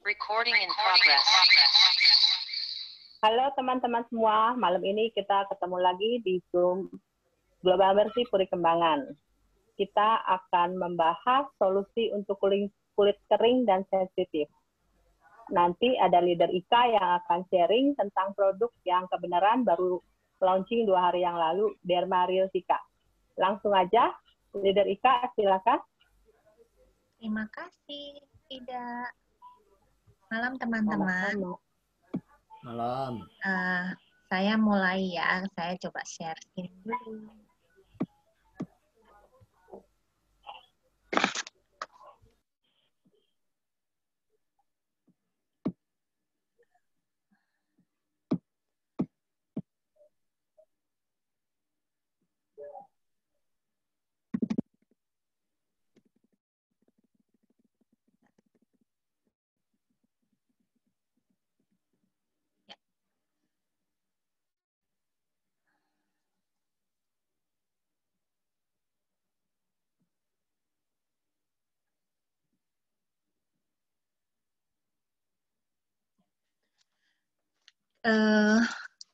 Recording in progress. Halo teman-teman semua, malam ini kita ketemu lagi di Zoom Global Bersih Puri Kembangan. Kita akan membahas solusi untuk kulit kering dan sensitif. Nanti ada leader Ika yang akan sharing tentang produk yang kebenaran baru launching 2 hari yang lalu, Derma Real Ika. Langsung aja, leader Ika, silakan. Terima kasih, Ida. Malam teman-teman. Malam. Saya mulai ya, saya coba share screen dulu.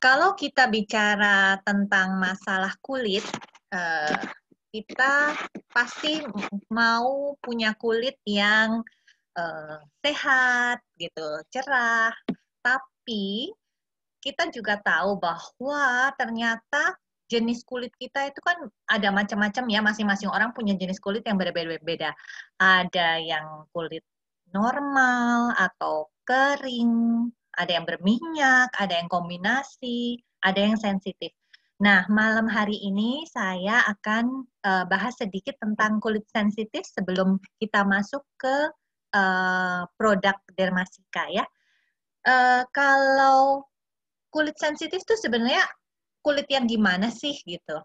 Kalau kita bicara tentang masalah kulit, kita pasti mau punya kulit yang sehat, gitu, cerah. Tapi kita juga tahu bahwa ternyata jenis kulit kita itu kan ada macam-macam ya, masing-masing orang punya jenis kulit yang berbeda-beda. Ada yang kulit normal atau kering, ada yang berminyak, ada yang kombinasi, ada yang sensitif. Nah, malam hari ini saya akan bahas sedikit tentang kulit sensitif sebelum kita masuk ke produk Dermasika ya. Kalau kulit sensitif itu sebenarnya kulit yang gimana sih gitu.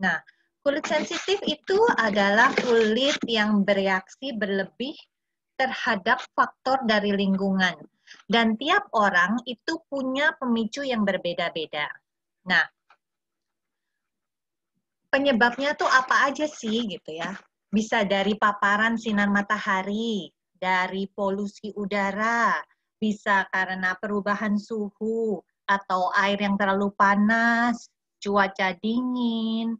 Nah, kulit sensitif itu adalah kulit yang bereaksi berlebih terhadap faktor dari lingkungan. Dan tiap orang itu punya pemicu yang berbeda-beda. Nah, penyebabnya tuh apa aja sih gitu ya. Bisa dari paparan sinar matahari, dari polusi udara, bisa karena perubahan suhu, atau air yang terlalu panas, cuaca dingin,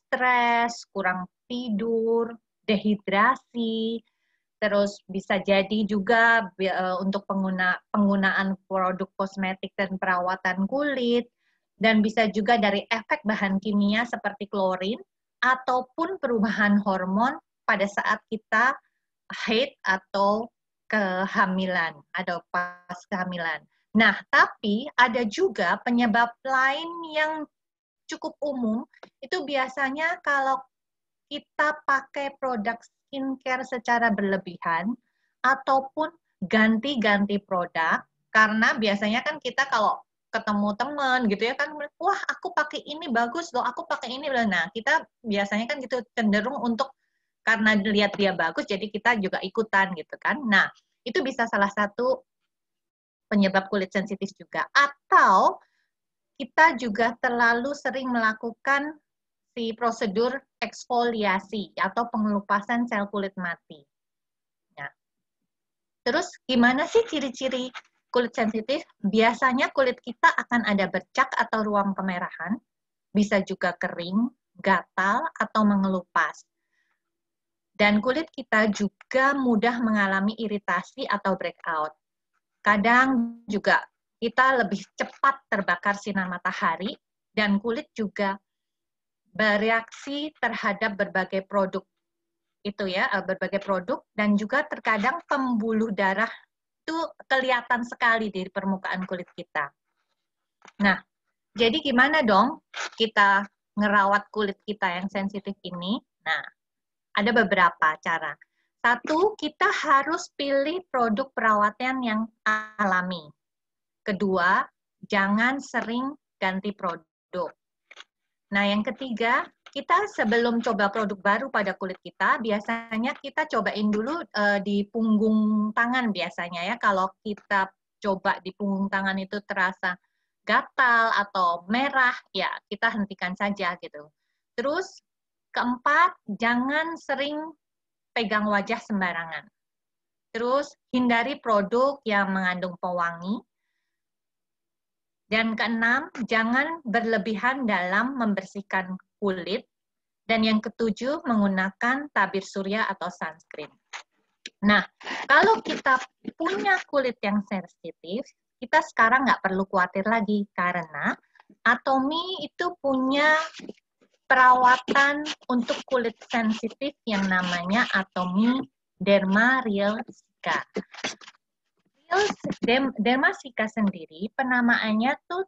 stres, kurang tidur, dehidrasi. Terus bisa jadi juga untuk penggunaan produk kosmetik dan perawatan kulit, dan bisa juga dari efek bahan kimia seperti klorin, ataupun perubahan hormon pada saat kita haid atau kehamilan, atau pas kehamilan. Nah, tapi ada juga penyebab lain yang cukup umum, itu biasanya kalau kita pakai produk skincare secara berlebihan ataupun ganti-ganti produk, karena biasanya kan kita kalau ketemu teman gitu ya kan, wah aku pakai ini bagus loh, aku pakai ini loh. Nah, kita biasanya kan gitu cenderung untuk karena lihat dia bagus jadi kita juga ikutan gitu kan. Nah, itu bisa salah satu penyebab kulit sensitif juga. Atau kita juga terlalu sering melakukan si prosedur eksfoliasi atau pengelupasan sel kulit mati. Nah, terus gimana sih ciri-ciri kulit sensitif? Biasanya kulit kita akan ada bercak atau ruam kemerahan, bisa juga kering, gatal, atau mengelupas. Dan kulit kita juga mudah mengalami iritasi atau breakout. Kadang juga kita lebih cepat terbakar sinar matahari, dan kulit juga bereaksi terhadap berbagai produk itu ya, berbagai produk, dan juga terkadang pembuluh darah itu kelihatan sekali di permukaan kulit kita. Nah, jadi gimana dong kita ngerawat kulit kita yang sensitif ini? Nah, ada beberapa cara. Satu, kita harus pilih produk perawatan yang alami. Kedua, jangan sering ganti produk. Nah, yang ketiga, kita sebelum coba produk baru pada kulit kita, biasanya kita cobain dulu di punggung tangan biasanya ya. Kalau kita coba di punggung tangan itu terasa gatal atau merah, ya kita hentikan saja gitu. Terus, keempat, jangan sering pegang wajah sembarangan. Terus hindari produk yang mengandung pewangi. Dan keenam, jangan berlebihan dalam membersihkan kulit. Dan yang ketujuh, menggunakan tabir surya atau sunscreen. Nah, kalau kita punya kulit yang sensitif, kita sekarang nggak perlu khawatir lagi karena Atomy itu punya perawatan untuk kulit sensitif yang namanya Atomy Derma Real Cica. Derma Cica sendiri penamaannya tuh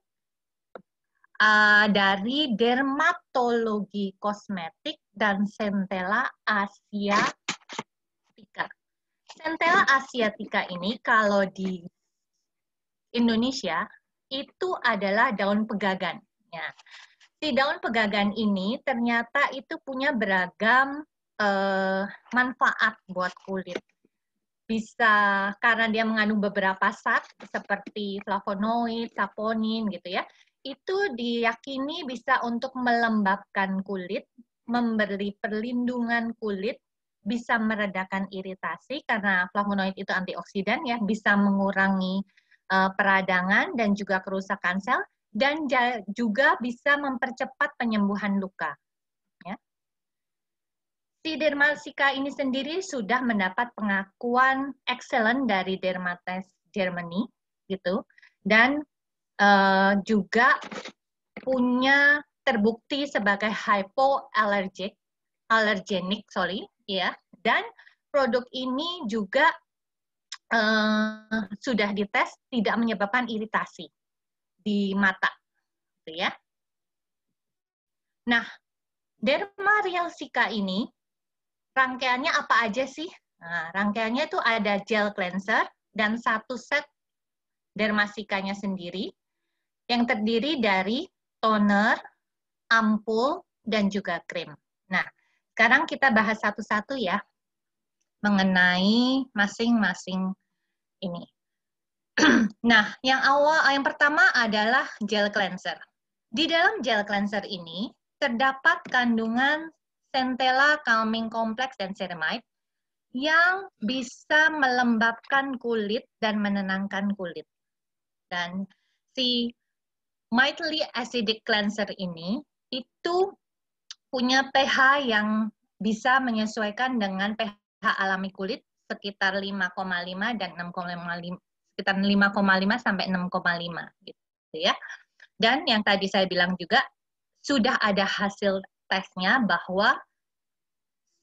dari dermatologi kosmetik dan Centella asiatica. Centella asiatica ini kalau di Indonesia itu adalah daun pegagan. Ya. Si daun pegagan ini ternyata itu punya beragam manfaat buat kulit. Bisa karena dia mengandung beberapa zat seperti flavonoid, saponin gitu ya. Itu diyakini bisa untuk melembabkan kulit, memberi perlindungan kulit, bisa meredakan iritasi karena flavonoid itu antioksidan ya, bisa mengurangi peradangan dan juga kerusakan sel, dan juga bisa mempercepat penyembuhan luka. Ya. Si Derma Cica ini sendiri sudah mendapat pengakuan excellent dari Dermatest Germany, gitu, dan juga punya terbukti sebagai hypoallergenic, ya, dan produk ini juga sudah dites tidak menyebabkan iritasi di mata, gitu ya. Nah, Derma Real Cica ini rangkaiannya apa aja sih? Nah, rangkaiannya itu ada gel cleanser dan satu set Derma Cica-nya sendiri yang terdiri dari toner, ampul, dan juga krim. Nah, sekarang kita bahas satu-satu ya mengenai masing-masing ini. Nah, yang pertama adalah gel cleanser. Di dalam gel cleanser ini terdapat kandungan Centella Calming Complex dan ceramide yang bisa melembabkan kulit dan menenangkan kulit. Dan si mildly acidic cleanser ini itu punya pH yang bisa menyesuaikan dengan pH alami kulit sekitar 5,5 dan 6,5, sekitar 5,5 sampai 6,5 gitu ya. Dan yang tadi saya bilang juga sudah ada hasil tesnya bahwa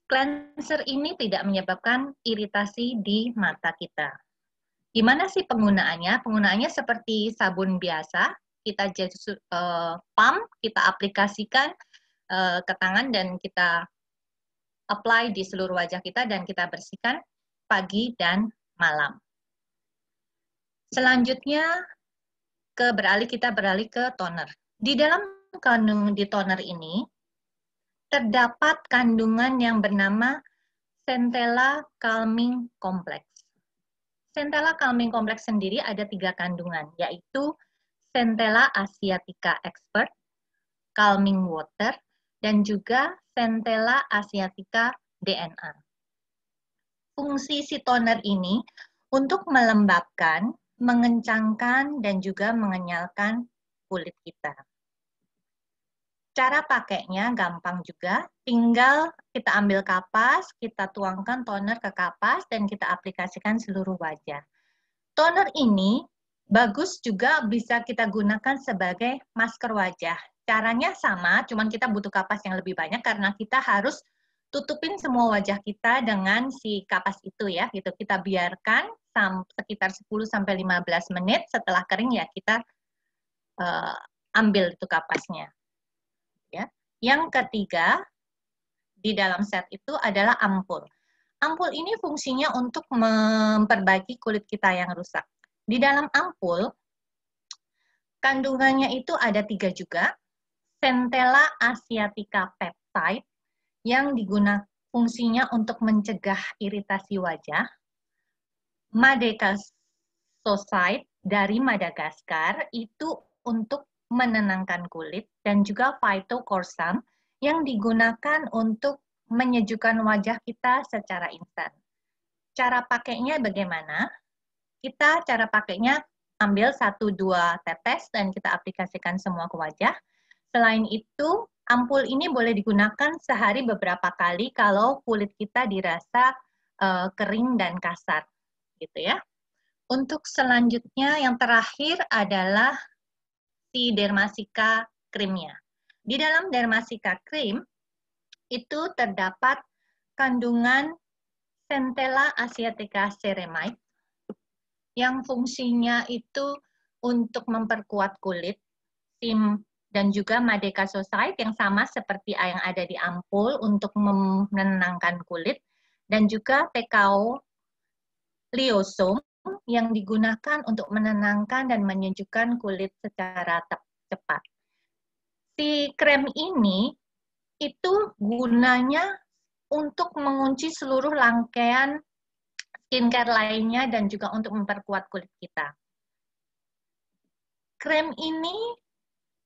cleanser ini tidak menyebabkan iritasi di mata kita. Gimana sih penggunaannya? Penggunaannya seperti sabun biasa, kita pump, kita aplikasikan ke tangan dan kita apply di seluruh wajah kita dan kita bersihkan pagi dan malam. Selanjutnya kita beralih ke toner. Di dalam kandungan di toner ini terdapat kandungan yang bernama Centella Calming Complex. Centella Calming Complex sendiri ada 3 kandungan, yaitu Centella asiatica expert, Calming Water, dan juga Centella asiatica DNA. Fungsi si toner ini untuk melembabkan, mengencangkan, dan juga mengenyalkan kulit kita. Cara pakainya gampang juga, tinggal kita ambil kapas, kita tuangkan toner ke kapas, dan kita aplikasikan seluruh wajah. Toner ini bagus juga bisa kita gunakan sebagai masker wajah. Caranya sama, cuman kita butuh kapas yang lebih banyak karena kita harus tutupin semua wajah kita dengan si kapas itu ya, gitu. Kita biarkan sekitar 10-15 menit, setelah kering ya kita ambil itu kapasnya. Ya. Yang ketiga di dalam set itu adalah ampul. Ampul ini fungsinya untuk memperbaiki kulit kita yang rusak. Di dalam ampul kandungannya itu ada 3 juga. Centella asiatica peptide yang digunakan fungsinya untuk mencegah iritasi wajah. Madecasoside dari Madagaskar itu untuk menenangkan kulit, dan juga phytocorsam yang digunakan untuk menyejukkan wajah kita secara instan. cara pakainya bagaimana? Kita cara pakainya ambil 1-2 tetes dan kita aplikasikan semua ke wajah. Selain itu, ampul ini boleh digunakan sehari beberapa kali kalau kulit kita dirasa kering dan kasar, gitu ya. Untuk selanjutnya yang terakhir adalah si Dermasika krimnya. Di dalam Dermasika krim itu terdapat kandungan Centella asiatica ceramide yang fungsinya itu untuk memperkuat kulit, dan juga Madecasoside yang sama seperti yang ada di ampul untuk menenangkan kulit, dan juga TKO liosome yang digunakan untuk menenangkan dan menyejukkan kulit secara cepat. Si krem ini itu gunanya untuk mengunci seluruh rangkaian skincare lainnya dan juga untuk memperkuat kulit kita. Krem ini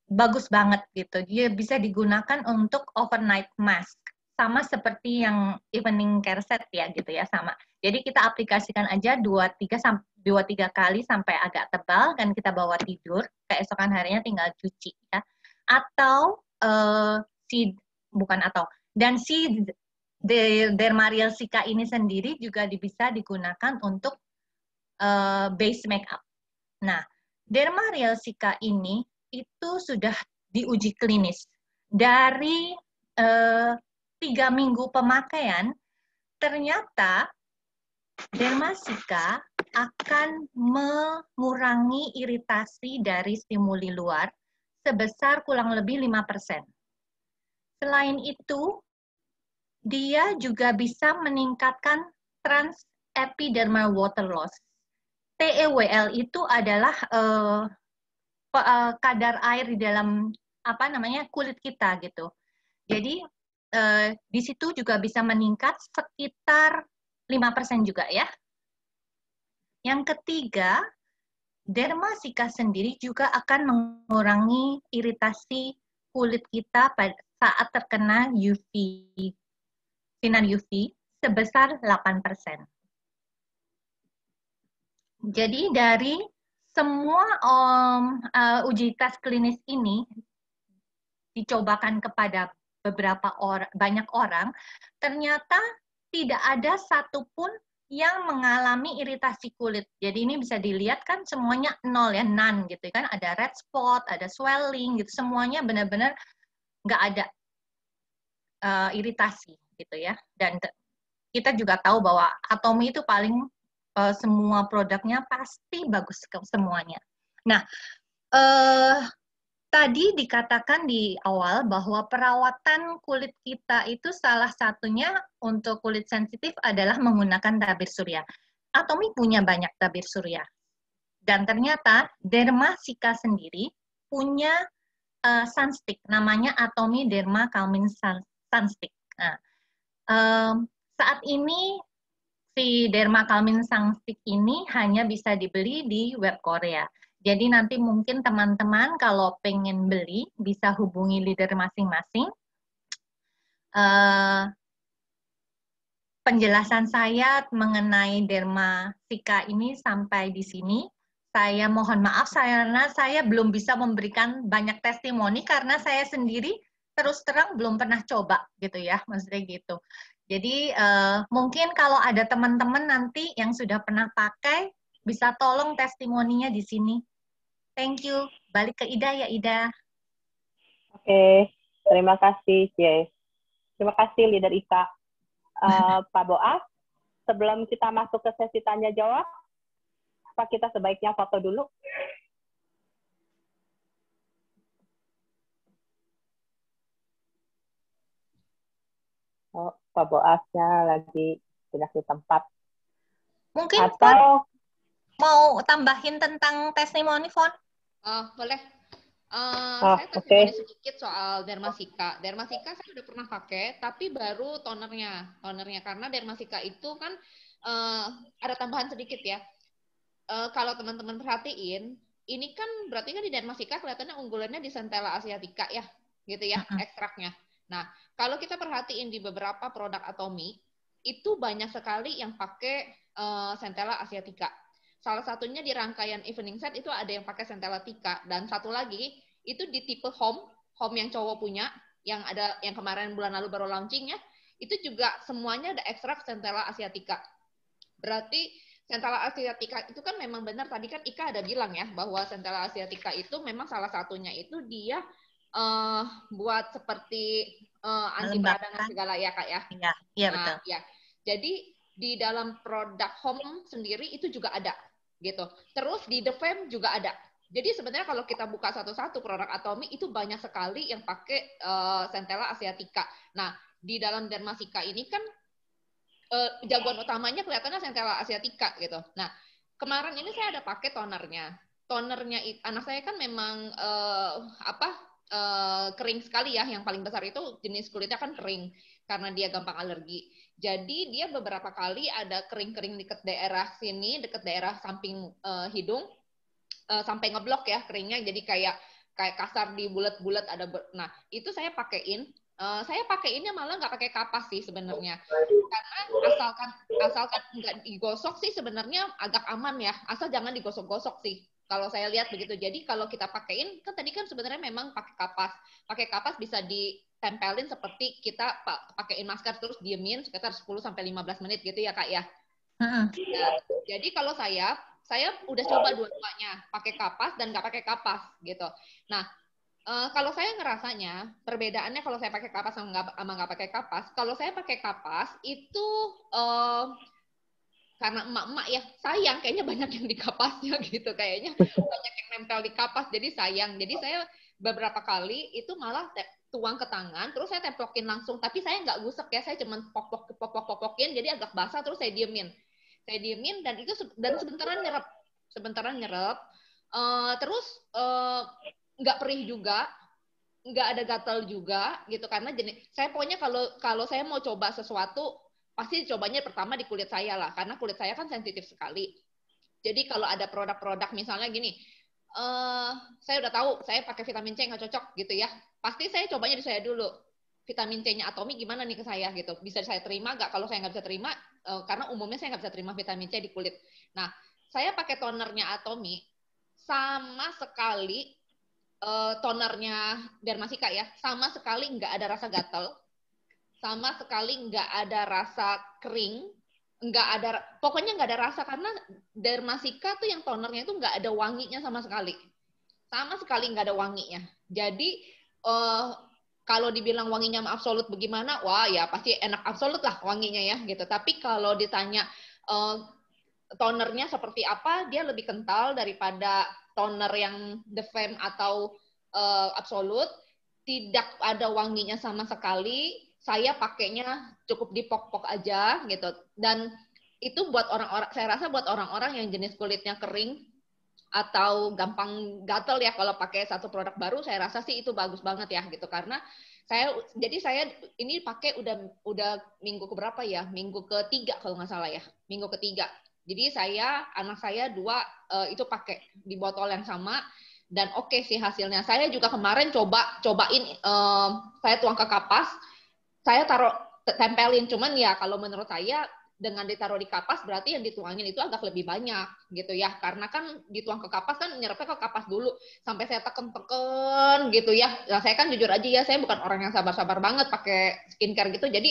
bagus banget gitu. Dia bisa digunakan untuk overnight mask. Sama seperti yang evening care set ya gitu ya, sama. Jadi kita aplikasikan aja 2-3 kali sampai agak tebal dan kita bawa tidur, keesokan harinya tinggal cuci ya. Atau si Dermarial Sika ini sendiri juga bisa digunakan untuk base makeup. Nah, Dermarial Sika ini itu sudah diuji klinis. Dari 3 minggu pemakaian, ternyata Dermasika akan mengurangi iritasi dari stimuli luar sebesar kurang lebih 5%. Selain itu, dia juga bisa meningkatkan transepidermal water loss. TEWL itu adalah kadar air di dalam kulit kita gitu. Jadi di situ juga bisa meningkat sekitar 5% juga ya. Yang ketiga, Dermasika sendiri juga akan mengurangi iritasi kulit kita saat terkena sinar UV sebesar 8%. Jadi dari semua uji tes klinis ini dicobakan kepada banyak orang, ternyata tidak ada satupun yang mengalami iritasi kulit. Jadi ini bisa dilihat kan semuanya 0 ya, none gitu kan. Ada red spot, ada swelling gitu, semuanya benar-benar nggak ada iritasi gitu ya. Dan kita juga tahu bahwa Atomy itu paling semua produknya pasti bagus semuanya. Nah, tadi dikatakan di awal bahwa perawatan kulit kita itu salah satunya untuk kulit sensitif adalah menggunakan tabir surya. Atomy punya banyak tabir surya. Dan ternyata Dermasika sendiri punya sunstick, namanya Atomy Derma Calming Sunstick. Nah, saat ini si Derma Calming Sunstick ini hanya bisa dibeli di web Korea. Jadi nanti mungkin teman-teman kalau pengen beli bisa hubungi leader masing-masing. Penjelasan saya mengenai Dermasika ini sampai di sini. Saya mohon maaf karena saya belum bisa memberikan banyak testimoni karena saya sendiri terus terang belum pernah coba gitu ya, maksudnya gitu. Jadi mungkin kalau ada teman-teman nanti yang sudah pernah pakai bisa tolong testimoninya di sini. Thank you. Balik ke Ida ya, Ida. Oke, terima kasih, Cie. Terima kasih, Leader Ika. Pak Boas, sebelum kita masuk ke sesi tanya-jawab, apa kita sebaiknya foto dulu? Oh, Pak Boasnya lagi tidak di tempat. Mungkin atau mau tambahin tentang testimoni, Fon? Boleh. Saya testimoni sedikit soal Dermasika. Dermasika saya udah pernah pakai, tapi baru tonernya karena Dermasika itu kan ada tambahan sedikit ya. Kalau teman-teman perhatiin, ini kan berarti kan di Dermasika kelihatannya unggulannya di Centella asiatica ya, gitu ya, ekstraknya. Nah, kalau kita perhatiin di beberapa produk Atomy, itu banyak sekali yang pakai Centella asiatica. Salah satunya di rangkaian evening set itu ada yang pakai Centella tika, dan satu lagi itu di tipe home yang cowok punya, yang ada yang kemarin bulan lalu baru launching ya, itu juga semuanya ada ekstrak Centella asiatica. Berarti Centella asiatica itu kan memang benar, tadi kan Ika ada bilang ya bahwa Centella asiatica itu memang salah satunya itu dia buat seperti anti peradangan segala ya Kak ya. Iya, iya nah, betul. Ya. Jadi di dalam produk home sendiri itu juga ada gitu. Terus di The Fame juga ada. Jadi sebenarnya kalau kita buka satu-satu produk Atomy itu banyak sekali yang pakai Centella asiatica. Nah, di dalam Dermasika ini kan jagoan utamanya kelihatannya Centella asiatica gitu. Nah, kemarin ini saya ada pakai tonernya. Tonernya anak saya kan memang kering sekali ya. Yang paling besar itu jenis kulitnya kan kering karena dia gampang alergi. Jadi dia beberapa kali ada kering-kering dekat daerah sini, dekat daerah samping hidung, sampai ngeblok ya keringnya. Jadi kayak kasar di bulat-bulat ada. Nah itu saya pakein. Saya pakeinnya malah nggak pakai kapas sih sebenarnya. Karena asalkan nggak digosok sih sebenarnya agak aman ya. Asal jangan digosok-gosok sih. Kalau saya lihat begitu. Jadi kalau kita pakein, kan tadi kan sebenarnya memang pakai kapas. Pakai kapas bisa ditempelin seperti kita pakein masker terus diemin sekitar 10-15 menit gitu ya Kak ya. Nah, jadi kalau saya udah coba dua-duanya, pakai kapas dan nggak pakai kapas gitu. Nah, kalau saya ngerasanya perbedaannya kalau saya pakai kapas sama nggak pakai kapas. Kalau saya pakai kapas itu karena emak-emak ya sayang, kayaknya banyak yang di kapasnya gitu, kayaknya banyak yang nempel di kapas, jadi sayang. Jadi saya beberapa kali itu malah tuang ke tangan, terus saya templokin langsung. Tapi saya nggak gusek ya, saya cuma pok-pokin, jadi agak basah, terus saya diemin dan itu sebentaran nyerap. Terus nggak perih juga, nggak ada gatal juga gitu, karena saya pokoknya kalau saya mau coba sesuatu pasti cobanya pertama di kulit saya lah, karena kulit saya kan sensitif sekali. Jadi kalau ada produk-produk misalnya gini, saya udah tahu saya pakai vitamin C nggak cocok gitu ya, pasti saya cobanya di saya dulu. Vitamin C-nya Atomy gimana nih ke saya gitu, bisa saya terima nggak? Kalau saya nggak bisa terima, karena umumnya saya nggak bisa terima vitamin C di kulit. Nah, saya pakai tonernya Atomy, sama sekali tonernya Dermasika ya, sama sekali nggak ada rasa gatal, sama sekali nggak ada rasa kering, pokoknya nggak ada rasa, karena Dermasika tuh yang tonernya itu nggak ada wanginya sama sekali nggak ada wanginya. Jadi kalau dibilang wanginya absolut bagaimana, wah ya pasti enak absolut lah wanginya ya gitu. Tapi kalau ditanya tonernya seperti apa, dia lebih kental daripada toner yang The Fame atau absolut, tidak ada wanginya sama sekali. Saya pakainya cukup di pok-pok aja gitu, dan itu buat orang-orang, saya rasa buat orang-orang yang jenis kulitnya kering atau gampang gatel ya, kalau pakai satu produk baru saya rasa sih itu bagus banget ya gitu. Karena saya ini pakai udah minggu keberapa ya, minggu ketiga kalau nggak salah ya, minggu ketiga. Jadi anak saya 2 itu pakai di botol yang sama, dan oke sih hasilnya. Saya juga kemarin cobain, saya tuang ke kapas, saya tempelin, cuman ya kalau menurut saya dengan ditaruh di kapas berarti yang dituangin itu agak lebih banyak gitu ya, karena kan dituang ke kapas kan nyerapnya ke kapas dulu, sampai saya teken gitu ya. Nah, saya kan jujur aja ya, saya bukan orang yang sabar-sabar banget pakai skincare gitu, jadi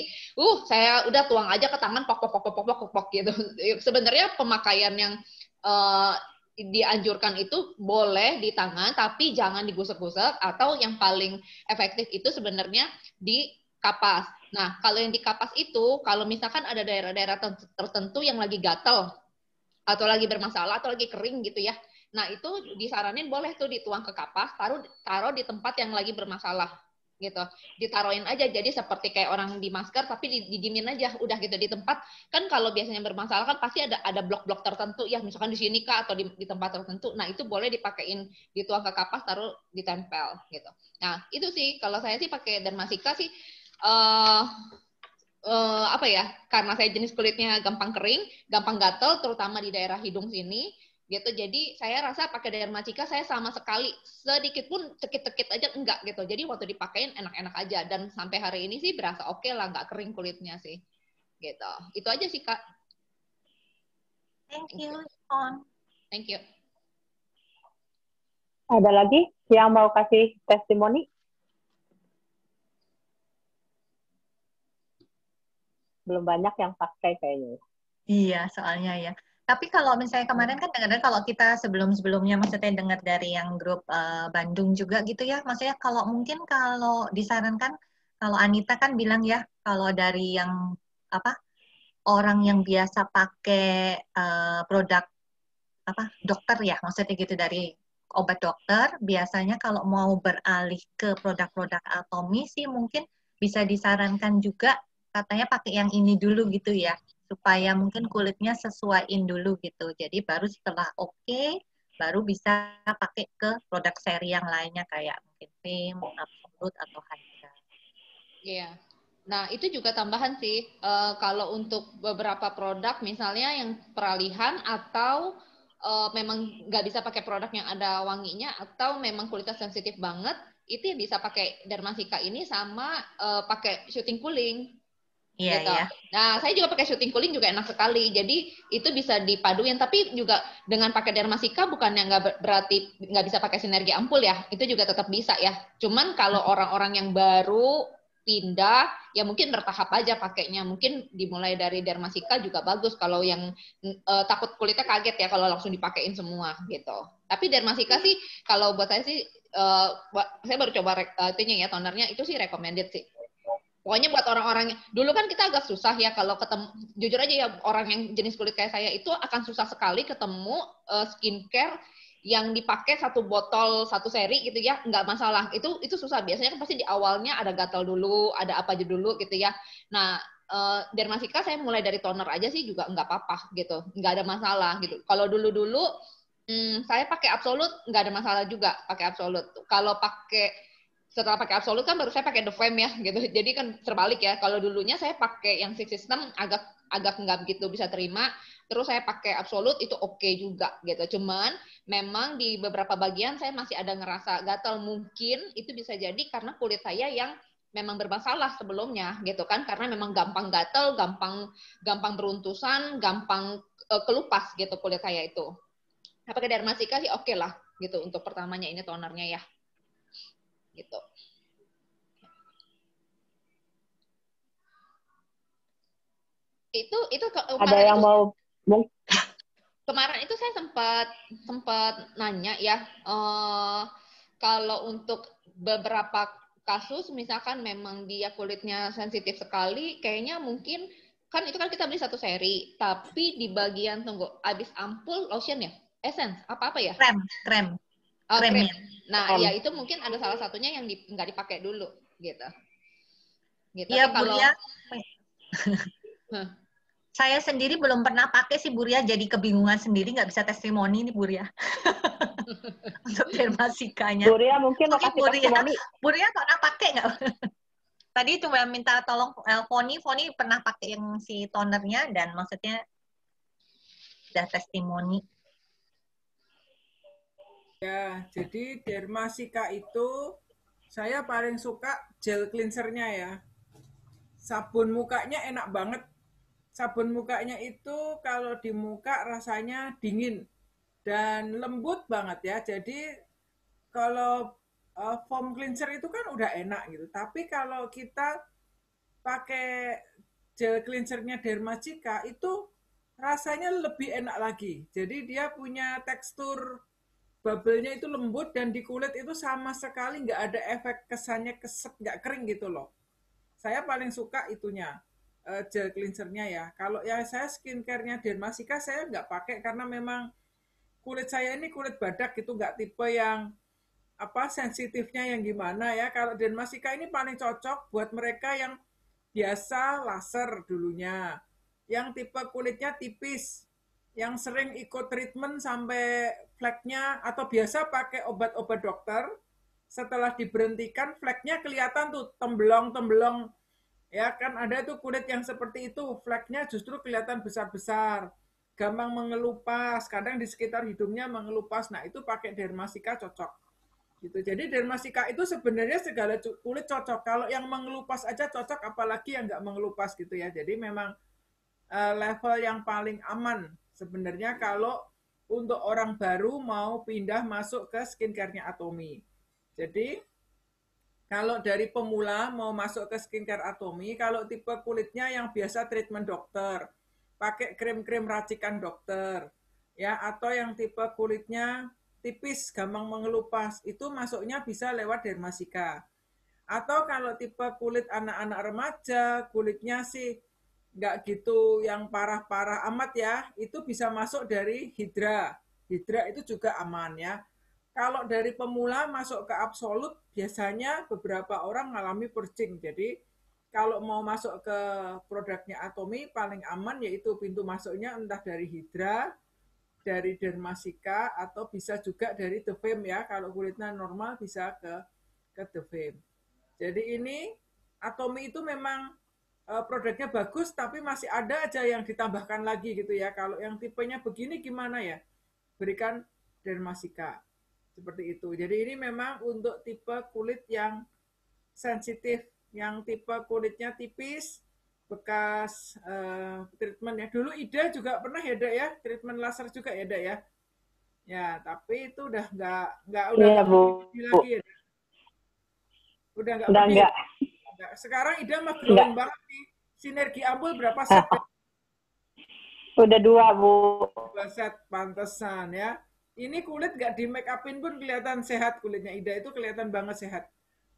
saya udah tuang aja ke tangan, pok gitu. Sebenarnya pemakaian yang dianjurkan itu boleh di tangan, tapi jangan digusek-gusek, atau yang paling efektif itu sebenarnya di kapas. Nah, kalau yang di kapas itu, kalau misalkan ada daerah-daerah tertentu yang lagi gatel, atau lagi bermasalah, atau lagi kering gitu ya, nah itu disaranin boleh tuh dituang ke kapas, taruh di tempat yang lagi bermasalah gitu, ditaruhin aja, jadi seperti kayak orang di masker, tapi didiemin aja, udah gitu di tempat. Kan kalau biasanya bermasalah kan pasti ada blok-blok tertentu ya, misalkan di sini kah, atau di tempat tertentu. Nah itu boleh dipakein, dituang ke kapas, taruh ditempel gitu. Nah itu sih kalau saya sih pakai Dermasika sih, apa ya, karena saya jenis kulitnya gampang kering, gampang gatel, terutama di daerah hidung sini gitu. Jadi saya rasa pakai Dermasika saya sama sekali sedikit pun cekit-cekit aja enggak gitu. Jadi waktu dipakein enak-enak aja, dan sampai hari ini sih berasa oke lah, nggak kering kulitnya sih gitu. Itu aja sih Kak. Thank you, On. Thank you. Ada lagi yang mau kasih testimoni? Belum banyak yang pakai kayaknya. Iya, soalnya ya. Tapi kalau misalnya kemarin kan dengar kalau kita sebelum-sebelumnya maksudnya dengar dari yang grup Bandung juga gitu ya, maksudnya kalau mungkin kalau disarankan, kalau Anita kan bilang ya, kalau dari yang apa orang yang biasa pakai produk apa dokter ya, maksudnya gitu dari obat dokter, biasanya kalau mau beralih ke produk-produk Atomi sih mungkin bisa disarankan juga katanya pakai yang ini dulu gitu ya, supaya mungkin kulitnya sesuaiin dulu gitu. Jadi baru setelah oke, baru bisa pakai ke produk seri yang lainnya kayak mungkin Fem, Absolute atau Hydra. Iya. Nah, itu juga tambahan sih. Kalau untuk beberapa produk, misalnya yang peralihan atau memang nggak bisa pakai produk yang ada wanginya, atau memang kulitnya sensitif banget, itu bisa pakai Dermasika ini sama pakai shooting cooling. Iya, Gitu. iya. Nah, saya juga pakai shooting cooling juga enak sekali. Jadi itu bisa dipaduin. Tapi juga dengan pakai Dermasika bukannya nggak berarti nggak bisa pakai sinergi ampul ya. Itu juga tetap bisa ya. Cuman kalau orang-orang yang baru pindah, ya mungkin bertahap aja pakainya. Mungkin dimulai dari Dermasika juga bagus. Kalau yang takut kulitnya kaget ya kalau langsung dipakein semua gitu. Tapi Dermasika sih kalau buat saya sih, saya baru coba itunya ya tonernya itu sih recommended sih. Pokoknya buat orang-orang, dulu kan kita agak susah ya kalau ketemu, jujur aja ya orang yang jenis kulit kayak saya itu akan susah sekali ketemu skincare yang dipakai satu botol satu seri gitu ya, nggak masalah. Itu susah, biasanya kan pasti di awalnya ada gatal dulu, ada apa aja dulu gitu ya. Nah, Dermasika saya mulai dari toner aja sih juga nggak apa-apa gitu, nggak ada masalah gitu. Kalau dulu-dulu saya pakai Absolute nggak ada masalah juga pakai Absolute. Kalau setelah pakai Absolute kan baru saya pakai The Fame ya gitu. Jadi kan terbalik ya. Kalau dulunya saya pakai yang Six System agak nggak begitu bisa terima. Terus saya pakai Absolute itu oke juga gitu. Cuman memang di beberapa bagian saya masih ada ngerasa gatal. Mungkin itu bisa jadi karena kulit saya yang memang bermasalah sebelumnya gitu kan. Karena memang gampang gatal, gampang beruntusan, gampang kelupas gitu kulit saya itu. Nah, pakai Dermasika sih oke lah gitu untuk pertamanya ini tonernya ya. Gitu. Itu ada yang mau kemarin itu saya sempat nanya ya, kalau untuk beberapa kasus misalkan memang dia kulitnya sensitif sekali, kayaknya mungkin kan itu kan kita beli satu seri, tapi di bagian abis ampul lotion ya, essence apa ya? Krem. Oh, krem. Kremnya. Nah, ya itu mungkin ada salah satunya yang nggak dipakai dulu gitu. Gitu. Iya, Tapi kalau Buria. Saya sendiri belum pernah pakai sih Buria, jadi kebingungan sendiri, nggak bisa testimoni nih Buria. Untuk Dermasikanya. Buria mungkin mau kasih testimoni. Buria pernah pakai nggak? Tadi cuma minta tolong Foni pernah pakai yang si tonernya dan maksudnya udah testimoni. Ya, jadi Dermasika itu saya paling suka gel cleansernya ya. Sabun mukanya enak banget. Sabun mukanya itu kalau di muka rasanya dingin dan lembut banget ya. Jadi kalau foam cleanser itu kan udah enak gitu. Tapi kalau kita pakai gel cleansernya Dermasika itu rasanya lebih enak lagi. Jadi dia punya tekstur bubble-nya itu lembut dan di kulit itu sama sekali nggak ada efek kesannya keset, nggak kering gitu loh. Saya paling suka itunya, gel cleansernya ya. Kalau ya saya skincare-nya Dermasika saya nggak pakai karena memang kulit saya ini kulit badak gitu, nggak tipe yang sensitifnya yang gimana ya. Kalau Dermasika ini paling cocok buat mereka yang biasa laser dulunya, yang tipe kulitnya tipis, yang sering ikut treatment sampai fleknya atau biasa pakai obat-obat dokter, setelah diberhentikan fleknya kelihatan tuh temblong-temblong, ya kan ada tuh kulit yang seperti itu, fleknya justru kelihatan besar-besar, gampang mengelupas, kadang di sekitar hidungnya mengelupas. Nah itu pakai Dermasika cocok. Gitu. Jadi Dermasika itu sebenarnya segala kulit cocok. Kalau yang mengelupas aja cocok, apalagi yang nggak mengelupas gitu ya. Jadi memang level yang paling aman sebenarnya kalau untuk orang baru mau pindah masuk ke skincare-nya Atomy. Jadi kalau dari pemula mau masuk ke skincare Atomy, kalau tipe kulitnya yang biasa treatment dokter, pakai krim-krim racikan dokter, ya, atau yang tipe kulitnya tipis, gampang mengelupas, itu masuknya bisa lewat Dermasika. Atau kalau tipe kulit anak-anak remaja, kulitnya sih nggak gitu yang parah-parah amat ya, itu bisa masuk dari Hydra. Hydra itu juga aman ya. Kalau dari pemula masuk ke absolut, biasanya beberapa orang mengalami purging. Jadi kalau mau masuk ke produknya Atomy, paling aman yaitu pintu masuknya entah dari Hydra, dari Dermasika, atau bisa juga dari The Fame ya. Kalau kulitnya normal bisa ke The Fame. Jadi ini Atomy itu memang produknya bagus, tapi masih ada aja yang ditambahkan lagi gitu ya. Kalau yang tipenya begini gimana ya? Berikan Dermasika. Seperti itu. Jadi ini memang untuk tipe kulit yang sensitif, yang tipe kulitnya tipis, bekas treatment ya. Dulu Ida juga pernah ya, Dek ya, treatment laser juga ya, Dek ya. Ya, tapi itu udah nggak Iya, Bu. lagi ya. Udah nggak Udah pergi. enggak. Ya. Sekarang Ida mah glowing banget nih. Sinergi Ampul berapa set? Udah 2, Bu. 2 set, pantesan ya. Ini kulit nggak di make upin pun kelihatan sehat kulitnya. Ida itu kelihatan banget sehat.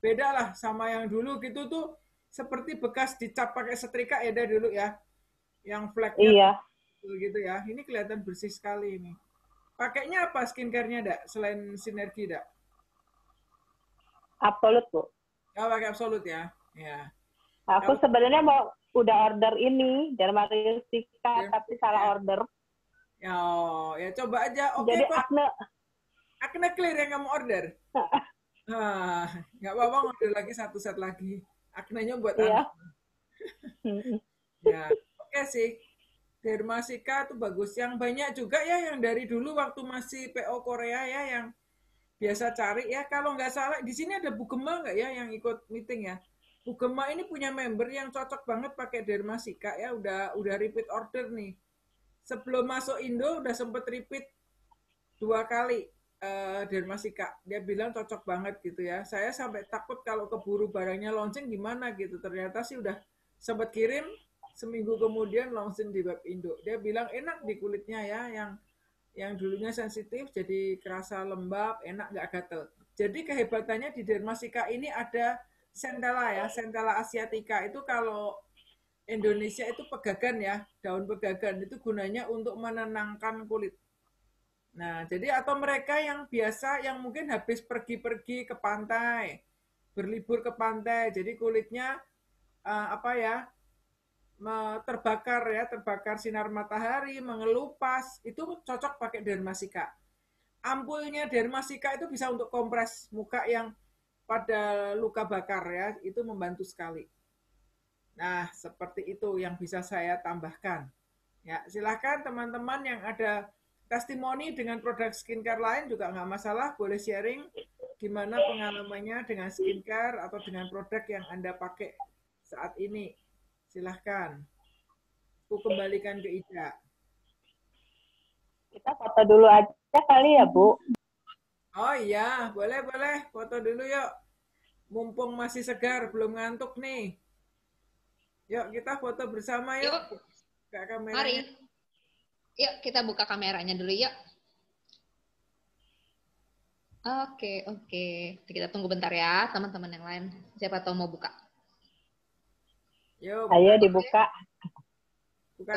Beda lah sama yang dulu gitu tuh seperti bekas dicap pakai setrika Ida dulu ya. Yang flagnya Iya. gitu ya. Ini kelihatan bersih sekali ini. Pakainya apa skincare-nya, Dak? Selain Sinergi, Dak? Absolut, Bu. Oh, pakai Absolut ya. Ya. Aku sebenarnya mau udah order ini Dermasika, tapi salah order. Ya coba aja. Oke, Jadi Pak. Acne Clear yang kamu order. Nggak apa-apa order lagi 1 set lagi. Acne-nya buat anak. Ya, oke sih. Dermasika itu bagus. Yang banyak juga ya yang dari dulu waktu masih PO Korea ya yang biasa cari ya. Kalau nggak salah di sini ada Bu Gema nggak ya yang ikut meeting ya? Bu Gema ini punya member yang cocok banget pakai Dermasika ya. Udah repeat order nih. Sebelum masuk Indo udah sempet repeat 2 kali Dermasika. Dia bilang cocok banget gitu ya. Saya sampai takut kalau keburu barangnya launching gimana gitu. Ternyata sih udah sempet kirim, seminggu kemudian launching di web Indo. Dia bilang enak di kulitnya ya, yang dulunya sensitif jadi kerasa lembab, enak nggak gatel. Jadi kehebatannya di Dermasika ini ada Centella ya, Centella asiatica. Itu kalau Indonesia itu pegagan ya, daun pegagan itu gunanya untuk menenangkan kulit. Nah, jadi atau mereka yang biasa yang mungkin habis pergi-pergi ke pantai, berlibur ke pantai, jadi kulitnya terbakar sinar matahari, mengelupas, itu cocok pakai Dermasika. Ampulnya Dermasika itu bisa untuk kompres muka yang pada luka bakar ya, itu membantu sekali. Nah, seperti itu yang bisa saya tambahkan. Ya, silakan teman-teman yang ada testimoni dengan produk skincare lain juga nggak masalah, boleh sharing gimana pengalamannya dengan skincare atau dengan produk yang Anda pakai saat ini. Silahkan. Aku kembalikan ke Ida. Kita foto dulu aja kali ya, Bu. Oh iya, boleh. Foto dulu yuk. Mumpung masih segar, belum ngantuk nih. Yuk, kita foto bersama yuk. Buka kameranya. Mari. Yuk, kita buka kameranya dulu yuk. Oke. Kita tunggu bentar ya, teman-teman yang lain. Siapa tahu mau buka. Yuk, ayo dibuka. Buka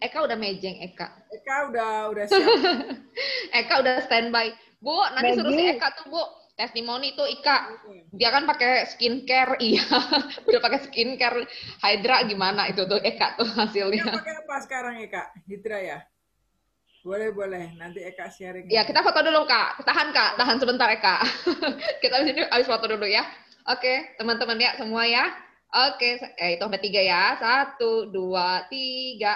Eka udah mejeng, Eka. Eka udah siap. Eka udah standby. Bu, nanti suruh si Eka tuh, Bu. Testimoni tuh Ika. Dia kan pakai skincare, iya. Udah pakai skincare Hydra gimana itu tuh Eka tuh hasilnya. Eka pakai apa sekarang Eka? Hydra ya? Boleh. Nanti Eka sharing. Ya, kita foto dulu, Kak. Tahan sebentar, Eka. Kita di sini habis foto dulu ya. Oke, teman-teman ya, semua ya. Oke, itu sampai 3 ya. 1, 2, 3.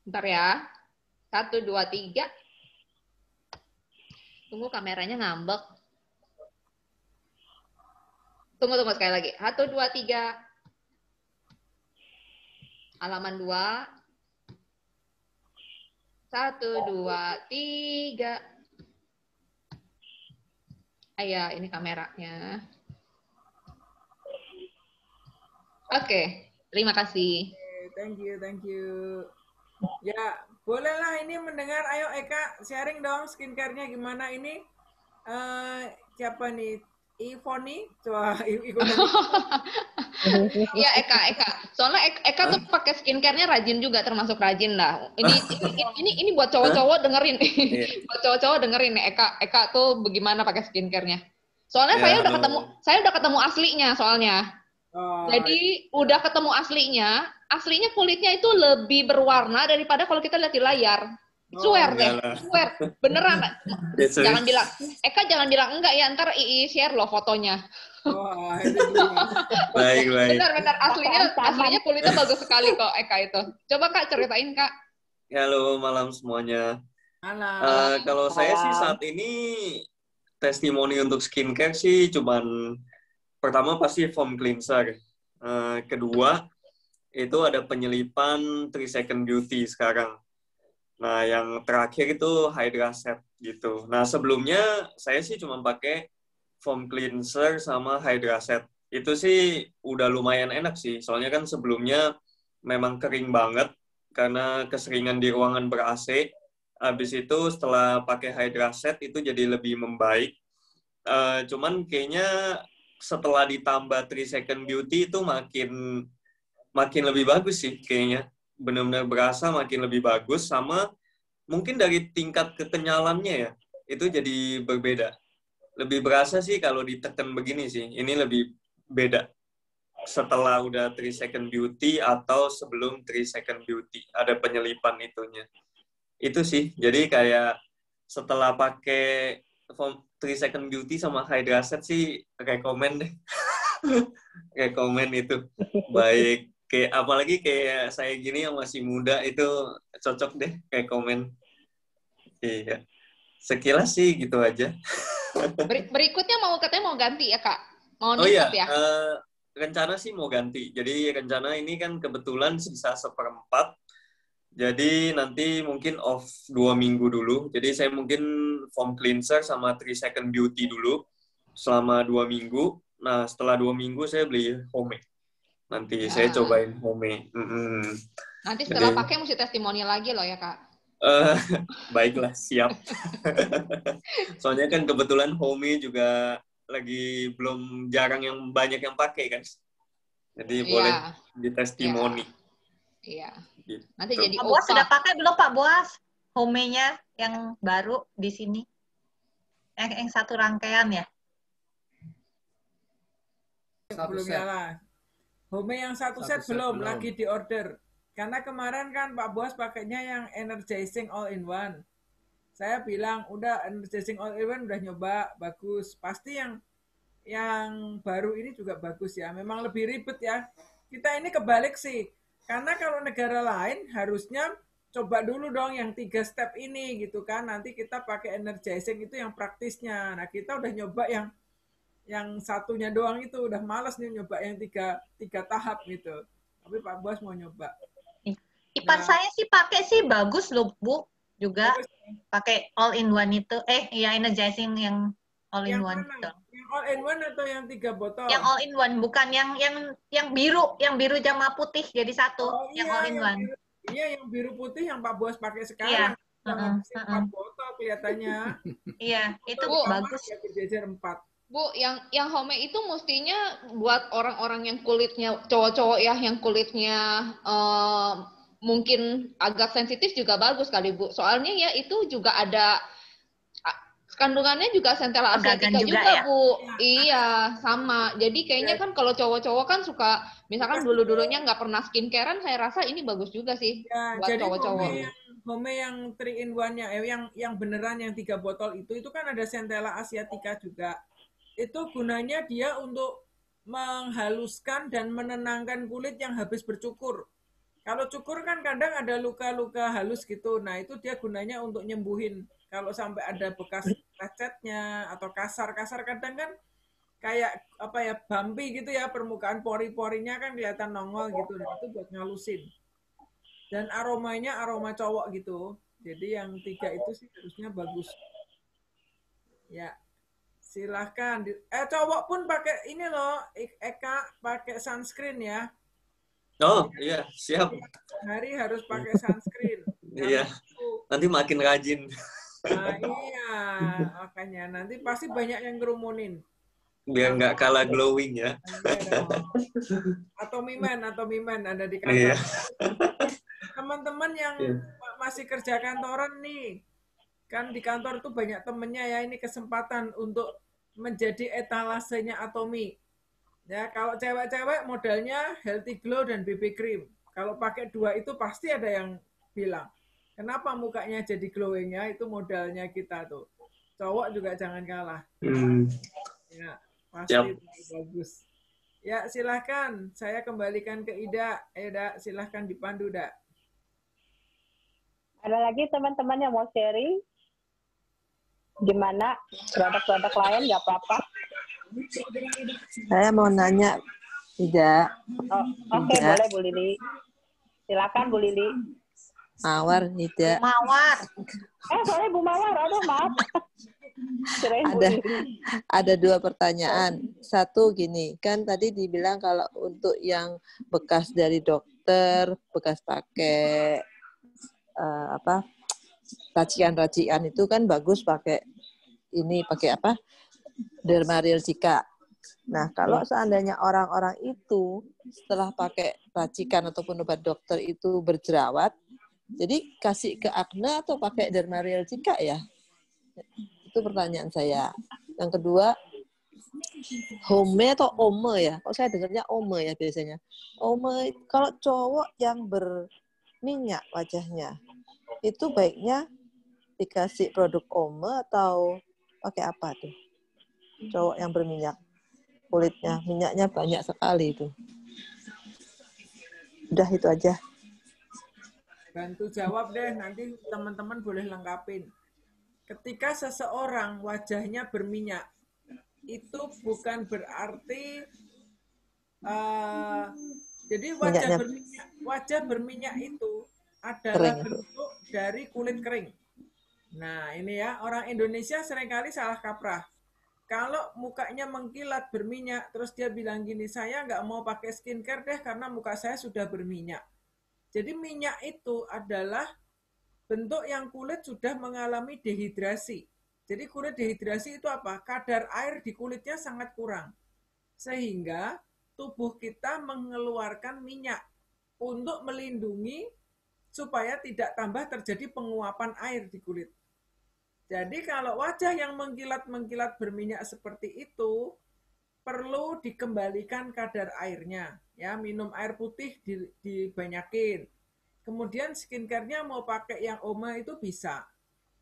Bentar ya. 1, 2, 3. Tunggu kameranya ngambek. Tunggu sekali lagi. 1, 2, 3. Halaman 2. 1, 2, 3. Ayo, ini kameranya. Oke, terima kasih. Thank you. Ya, bolehlah ini mendengar. Ayo Eka, sharing dong skincare-nya gimana ini. Siapa nih? Ivoni? Coba ikutan. Iya, Eka. Soalnya Eka tuh pakai skincare-nya rajin juga, termasuk rajin lah. Ini buat cowok-cowok dengerin. Buat cowok-cowok dengerin nih, Eka tuh bagaimana pakai skincare-nya. Soalnya saya udah ketemu aslinya soalnya. Jadi udah ketemu aslinya kulitnya itu lebih berwarna daripada kalau kita lihat di layar. Swear, beneran. Jangan bilang enggak ya, ntar Ii share loh fotonya. Baik. Benar, aslinya kulitnya bagus sekali kok Eka itu. Coba Kak ceritain Kak. Halo, malam semuanya. Kalau saya sih saat ini testimoni untuk skincare sih cuman pertama pasti foam cleanser. Kedua itu ada penyelipan 3 Second Beauty sekarang. Nah, yang terakhir itu Hydra Set gitu. Nah, sebelumnya saya sih cuma pakai foam cleanser sama Hydra Set. Itu sih udah lumayan enak sih. Soalnya kan sebelumnya memang kering banget karena keseringan di ruangan ber-AC. Habis itu setelah pakai Hydra Set itu jadi lebih membaik. Cuman kayaknya setelah ditambah 3 Second Beauty itu makin lebih bagus sih kayaknya. Benar-benar berasa makin lebih bagus, sama mungkin dari tingkat kekenyalannya ya, itu jadi berbeda. Lebih berasa sih kalau ditekan begini sih, ini lebih beda. Setelah udah 3 Second Beauty atau sebelum 3 Second Beauty, ada penyelipan itunya. Itu sih, jadi kayak setelah pakai 3 Second Beauty sama Hydra Set sih, rekomen deh. Rekomen itu. Baik. Apalagi kayak saya gini yang masih muda itu cocok deh kayak komen. Iya. Sekilas sih gitu aja. Berikutnya katanya mau ganti ya Kak? Mau iya, ya? Rencana sih mau ganti. Jadi rencana ini kan kebetulan sisa 1/4. Jadi nanti mungkin off 2 minggu dulu. Jadi saya mungkin foam cleanser sama 3 Second Beauty dulu selama 2 minggu. Nah setelah 2 minggu saya beli Home. Nanti saya cobain Home. Nanti setelah pakai mesti testimoni lagi loh ya Kak. Baiklah, siap. Soalnya kan kebetulan Home juga lagi belum jarang yang banyak yang pakai kan. Jadi boleh ditestimoni. Iya. Gitu. Nanti jadi Pak Boas sudah pakai belum Pak Boas? Home-nya yang baru di sini. Yang satu rangkaian ya? Belum nyala. Home yang satu set belum, lagi di order. Karena kemarin kan Pak Boas pakainya yang energizing all-in-one. Saya bilang, udah energizing all-in-one udah nyoba, bagus. Pasti yang baru ini juga bagus ya. Memang lebih ribet ya. Kita ini kebalik sih. Karena kalau negara lain harusnya coba dulu dong yang 3 step ini gitu kan. Nanti kita pakai energizing itu yang praktisnya. Nah kita udah nyoba yang satunya doang itu, udah males nih nyoba yang tiga tahap gitu. Tapi Pak Boas mau nyoba. Ipar saya sih pakai sih bagus loh Bu, juga pakai all in one itu. Ya energizing yang all in one itu. Yang all in one atau yang 3 botol? Yang all in one, bukan yang biru jama putih jadi satu. Yang all in one. Iya, yang biru putih yang Pak Boas pakai sekarang. Sama 4 botol kelihatannya. Iya, itu bagus. Ya, berjejer 4. Bu, yang Home itu mestinya buat orang-orang yang kulitnya cowok-cowok ya, yang kulitnya mungkin agak sensitif juga bagus kali Bu. Soalnya ya itu juga ada kandungannya juga Centella asiatica juga ya? Bu. Iya, sama. Jadi kayaknya kan kalau cowok-cowok kan suka, misalkan dulu-dulunya nggak pernah skincarean, saya rasa ini bagus juga sih ya, buat cowok-cowok. Home yang 3 in 1-nya, yang beneran yang 3 botol itu kan ada Centella asiatica juga. Itu gunanya dia untuk menghaluskan dan menenangkan kulit yang habis bercukur. Kalau cukur kan kadang ada luka-luka halus gitu. Nah, itu dia gunanya untuk nyembuhin. Kalau sampai ada bekas lecetnya atau kasar-kasar kadang kan kayak bumpy gitu ya, permukaan pori-porinya kan kelihatan nongol gitu. Nah, itu buat ngalusin. Dan aromanya aroma cowok gitu. Jadi yang 3 itu sih harusnya bagus. Ya, silahkan. Cowok pun pakai ini loh, Eka pakai sunscreen ya. Oh iya, siap. Hari harus pakai sunscreen. Iya, nanti makin rajin. Nah iya, makanya nanti pasti banyak yang ngerumunin. Biar nggak kalah glowing ya. Atau mimen ada di kantor. Iya. Teman-teman yang masih kerja kantoran nih, kan di kantor tuh banyak temennya ya, ini kesempatan untuk menjadi etalasenya Atomy. Ya, kalau cewek-cewek modalnya Healthy Glow dan BB Cream. Kalau pakai 2 itu pasti ada yang bilang, kenapa mukanya jadi glowing-nya, itu modalnya kita tuh. Cowok juga jangan kalah. Ya, pasti bagus. Ya, silahkan. Saya kembalikan ke Ida. Ida, silahkan dipandu, Ida. Ada lagi teman-teman yang mau sharing? Gimana produk-produk lain? Nggak apa-apa. Saya mau nanya, tidak. Oke, boleh Bu Lili. Silakan Bu Lili. Mawar, tidak. Mawar. Sorry Bu Mawar, aduh maaf. Ada 2 pertanyaan. Satu gini, kan tadi dibilang kalau untuk yang bekas dari dokter, bekas pakai racikan-racikan itu kan bagus pakai apa? Derma Real Cica. Nah, kalau seandainya orang-orang itu setelah pakai racikan ataupun obat dokter itu berjerawat, jadi kasih ke acne atau pakai Derma Real Cica ya? Itu pertanyaan saya. Yang kedua, home atau ome ya? Kok saya dengarnya ome ya biasanya. Ome, kalau cowok yang berminyak wajahnya, itu baiknya dikasih produk ome atau pakai apa tuh? Cowok yang berminyak, kulitnya, minyaknya banyak sekali itu. Udah itu aja. Bantu jawab deh, nanti teman-teman boleh lengkapin. Ketika seseorang wajahnya berminyak, itu bukan berarti jadi wajah berminyak itu adalah bentuk dari kulit kering. Nah ini ya, orang Indonesia seringkali salah kaprah. Kalau mukanya mengkilat berminyak, terus dia bilang gini, saya nggak mau pakai skincare deh karena muka saya sudah berminyak. Jadi minyak itu adalah bentuk yang kulit sudah mengalami dehidrasi. Jadi kulit dehidrasi itu apa? Kadar air di kulitnya sangat kurang. Sehingga tubuh kita mengeluarkan minyak untuk melindungi supaya tidak tambah terjadi penguapan air di kulit. Jadi kalau wajah yang mengkilat-mengkilat berminyak seperti itu, perlu dikembalikan kadar airnya. Ya, minum air putih dibanyakin. Kemudian skincare-nya mau pakai yang Ome itu bisa.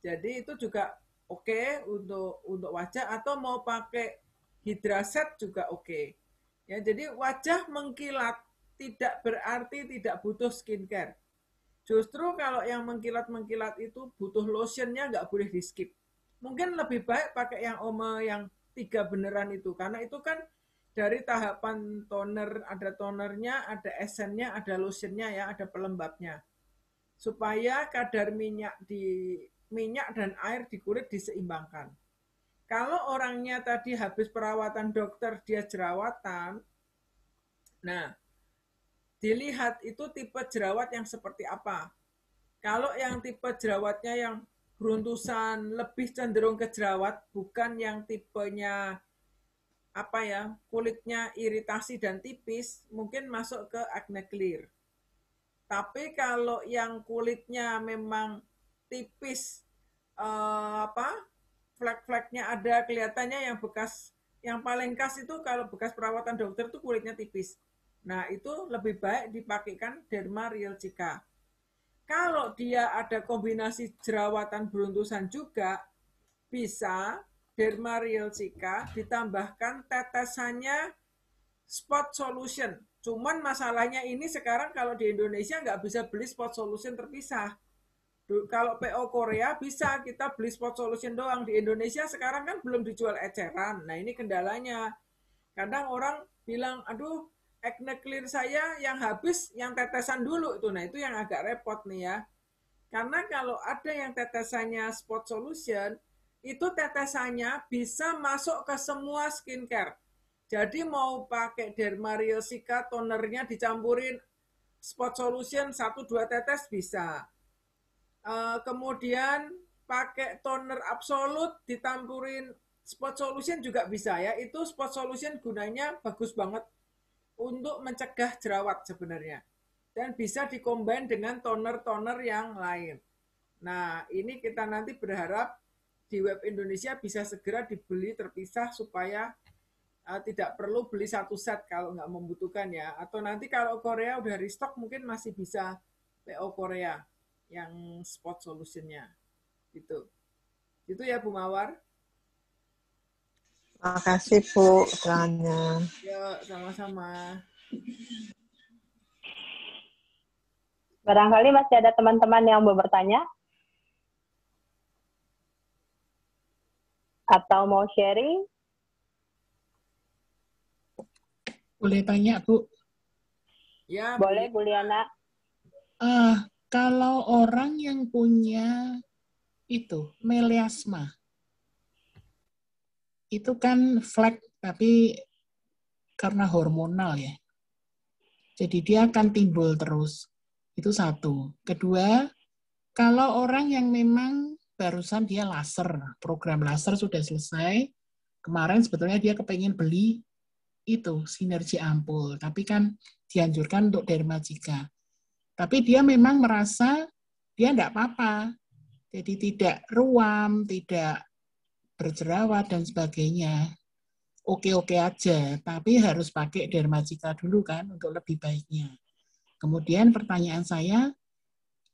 Jadi itu juga oke untuk wajah, atau mau pakai Hydraset juga oke. Ya, jadi wajah mengkilat tidak berarti tidak butuh skincare. Justru kalau yang mengkilat-mengkilat itu butuh lotionnya, nggak boleh di skip. Mungkin lebih baik pakai yang Ome yang 3 beneran itu, karena itu kan dari tahapan toner, ada tonernya, ada esennya, ada lotionnya ya, ada pelembabnya. Supaya kadar minyak dan air di kulit diseimbangkan. Kalau orangnya tadi habis perawatan dokter, dia jerawatan, nah dilihat itu tipe jerawat yang seperti apa. Kalau yang tipe jerawatnya yang beruntusan, lebih cenderung ke jerawat, bukan yang tipenya kulitnya iritasi dan tipis, mungkin masuk ke acne clear. Tapi kalau yang kulitnya memang tipis, flek-fleknya ada, kelihatannya yang paling khas itu kalau bekas perawatan dokter itu kulitnya tipis. Nah, itu lebih baik dipakaikan Derma Real Cica. Kalau dia ada kombinasi jerawatan beruntusan juga, bisa Derma Real Cica ditambahkan tetesannya spot solution. Cuman masalahnya ini sekarang kalau di Indonesia nggak bisa beli spot solution terpisah. Kalau PO Korea bisa kita beli spot solution doang. Di Indonesia sekarang kan belum dijual eceran. Nah ini kendalanya. Kadang orang bilang, aduh acne clear saya yang habis yang tetesan dulu itu. Nah, itu yang agak repot nih ya. Karena kalau ada yang tetesannya spot solution, itu tetesannya bisa masuk ke semua skincare. Jadi mau pakai Dermario Cica tonernya dicampurin spot solution 1-2 tetes bisa. Kemudian pakai toner absolut ditampurin spot solution juga bisa ya. Itu spot solution gunanya bagus banget untuk mencegah jerawat sebenarnya. Dan bisa dikombin dengan toner-toner yang lain. Nah, ini kita nanti berharap di web Indonesia bisa segera dibeli terpisah supaya tidak perlu beli satu set kalau nggak membutuhkan ya. Atau nanti kalau Korea udah restock mungkin masih bisa PO Korea yang spot solutionnya gitu. Itu ya Bu Mawar. Makasih Bu keterangannya. Ya, sama-sama. Barangkali masih ada teman-teman yang mau bertanya atau mau sharing. Boleh tanya Bu? Ya. Boleh Bu Liana. Kalau orang yang punya itu melasma, itu kan flek tapi karena hormonal ya. Jadi dia akan timbul terus. Itu satu. Kedua, kalau orang yang memang barusan dia laser, program laser sudah selesai, kemarin sebetulnya dia kepengen beli itu sinergi ampul, tapi kan dianjurkan untuk Dermacica. Tapi dia memang merasa dia enggak apa-apa. Jadi tidak ruam, tidak berjerawat dan sebagainya. Oke-oke aja, tapi harus pakai Dermacica dulu kan untuk lebih baiknya. Kemudian pertanyaan saya,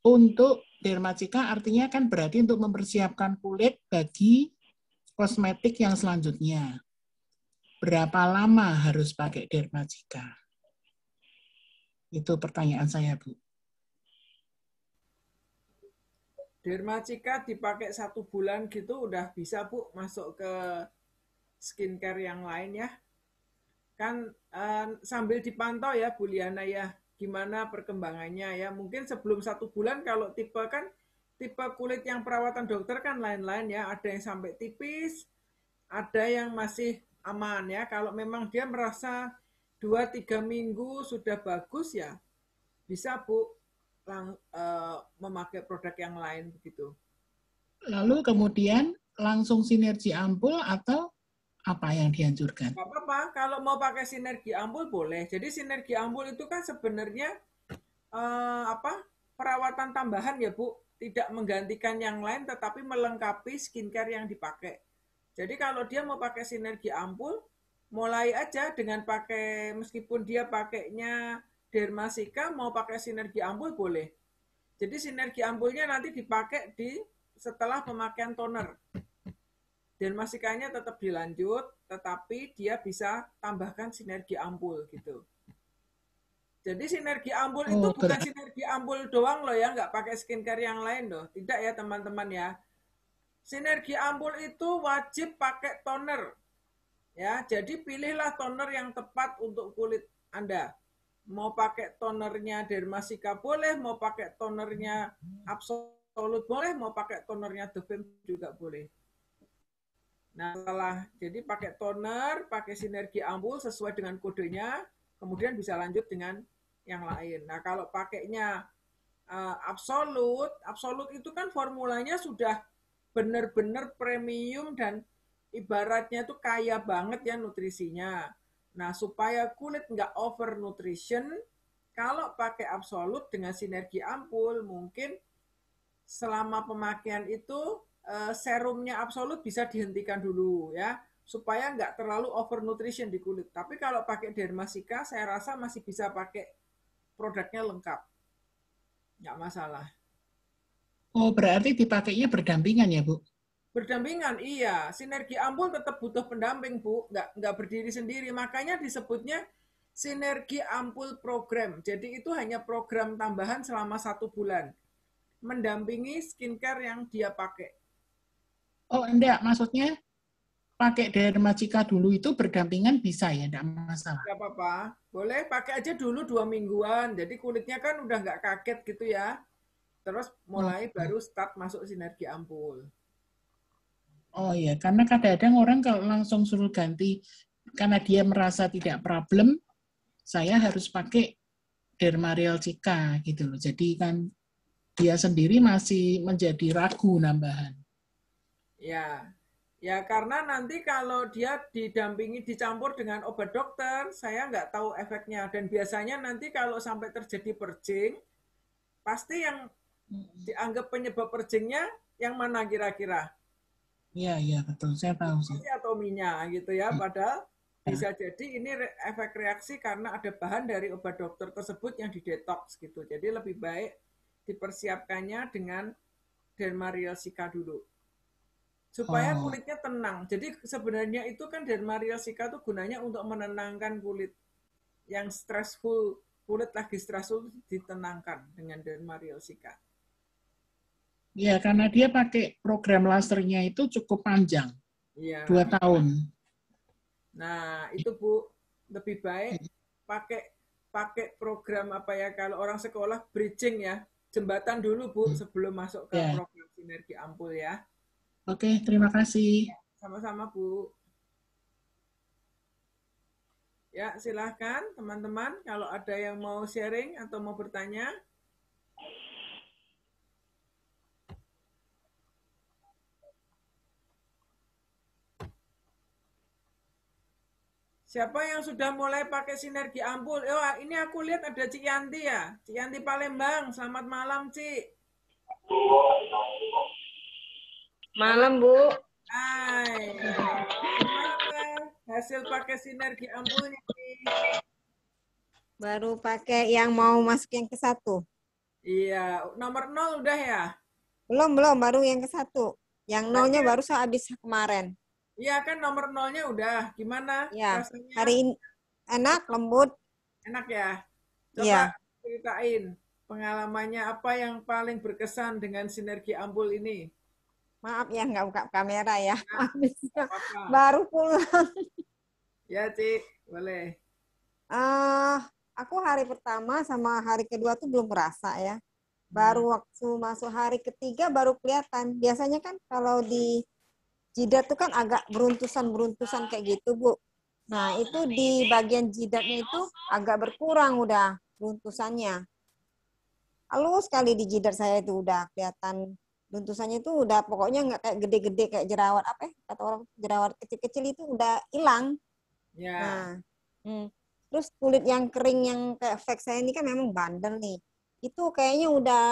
untuk Dermacica artinya kan berarti untuk mempersiapkan kulit bagi kosmetik yang selanjutnya. Berapa lama harus pakai Dermacica? Itu pertanyaan saya, Bu. Dermacica dipakai 1 bulan gitu udah bisa Bu masuk ke skincare yang lain ya. Kan sambil dipantau ya Bu Liana ya, gimana perkembangannya ya. Mungkin sebelum 1 bulan kalau tipe kulit yang perawatan dokter kan lain-lain ya. Ada yang sampai tipis, ada yang masih aman ya. Kalau memang dia merasa 2-3 minggu sudah bagus ya, bisa Bu memakai produk yang lain begitu. Lalu kemudian langsung sinergi ampul atau apa yang dianjurkan? Gak apa-apa, kalau mau pakai sinergi ampul boleh. Jadi sinergi ampul itu kan sebenarnya perawatan tambahan ya Bu, tidak menggantikan yang lain tetapi melengkapi skincare yang dipakai. Jadi kalau dia mau pakai sinergi ampul, mulai aja dengan pakai, meskipun dia pakainya Dermacica, mau pakai sinergi ampul boleh. Jadi sinergi ampulnya nanti dipakai setelah pemakaian toner. Dermacicanya tetap dilanjut, tetapi dia bisa tambahkan sinergi ampul gitu. Jadi sinergi ampul itu bukan sinergi ampul doang loh ya, nggak pakai skincare yang lain loh. Tidak ya teman-teman ya. Sinergi ampul itu wajib pakai toner. Ya, jadi pilihlah toner yang tepat untuk kulit Anda. Mau pakai tonernya Dermacica boleh, mau pakai tonernya Absolut boleh, mau pakai tonernya The Fem juga boleh. Nah, jadi pakai toner, pakai sinergi ampul sesuai dengan kodenya, kemudian bisa lanjut dengan yang lain. Nah, kalau pakainya Absolut itu kan formulanya sudah benar-benar premium dan ibaratnya itu kaya banget ya nutrisinya. Nah, supaya kulit nggak over nutrition, kalau pakai Absolut dengan sinergi ampul, mungkin selama pemakaian itu serumnya Absolut bisa dihentikan dulu ya, supaya nggak terlalu over nutrition di kulit. Tapi kalau pakai Dermacica, saya rasa masih bisa pakai produknya lengkap. Nggak masalah. Oh, berarti dipakainya berdampingan ya, Bu? Berdampingan, iya. Sinergi ampul tetap butuh pendamping, Bu. Nggak berdiri sendiri. Makanya disebutnya sinergi ampul program. Jadi itu hanya program tambahan selama 1 bulan. Mendampingi skincare yang dia pakai. Oh, enggak. Maksudnya pakai Dermacika dulu itu berdampingan bisa ya, enggak masalah. Enggak apa-apa. Boleh pakai aja dulu 2 mingguan. Jadi kulitnya kan udah nggak kaget gitu ya. Terus mulai baru start masuk sinergi ampul. Oh iya, karena kadang-kadang orang kalau langsung suruh ganti, karena dia merasa tidak problem, saya harus pakai Dermareal Cika gitu loh. Jadi kan dia sendiri masih menjadi ragu nambahan. Ya, ya karena nanti kalau dia didampingi dicampur dengan obat dokter, saya nggak tahu efeknya. Dan biasanya nanti kalau sampai terjadi purging, pasti yang dianggap penyebab purgingnya yang mana kira-kira? Iya, betul. Saya tahu sih. Atau minyak gitu ya, padahal bisa jadi ini efek reaksi karena ada bahan dari obat dokter tersebut yang didetoks gitu. Jadi lebih baik dipersiapkannya dengan Dermareal Cika dulu. Supaya kulitnya tenang. Jadi sebenarnya itu kan Dermareal Cika itu gunanya untuk menenangkan kulit. Yang stressful, kulit lagi stressful ditenangkan dengan Dermareal Cika. Ya, karena dia pakai program lasernya itu cukup panjang. Ya. 2 tahun. Nah, itu Bu, lebih baik pakai program apa ya, kalau orang sekolah bridging ya, jembatan dulu Bu sebelum masuk ke program sinergi ampul ya. Oke, terima kasih. Sama-sama Bu. Ya, silahkan teman-teman kalau ada yang mau sharing atau mau bertanya. Siapa yang sudah mulai pakai sinergi ampul? Oh, ini aku lihat ada Cik Yanti ya. Cik Yanti Palembang. Selamat malam, Cik. Malam, Bu. Hai. Gimana hasil pakai sinergi ampulnya, Cik? Baru pakai yang mau masuk yang ke 1. Iya, nomor 0 udah ya? Belum, baru yang ke 1. Yang 0-nya baru habis kemarin. Iya kan nomor 0-nya udah. Gimana ya, rasanya? Hari ini enak, lembut. Enak ya? Coba ceritain pengalamannya apa yang paling berkesan dengan sinergi ampul ini. Maaf ya nggak buka kamera ya. Baru pulang. Ya Cik, boleh. Aku hari pertama sama hari kedua tuh belum merasa ya. Baru waktu masuk hari ketiga baru kelihatan. Biasanya kan kalau di jidat tuh kan agak beruntusan kayak gitu, Bu. Nah, itu di bagian jidatnya itu agak berkurang udah beruntusannya. Halus sekali di jidat saya itu udah kelihatan beruntusannya itu udah pokoknya nggak kayak gede-gede kayak jerawat apa ya, kata orang jerawat kecil-kecil itu udah hilang. Ya. Nah, terus kulit yang kering yang kayak flek saya ini kan memang bandel nih. Itu kayaknya udah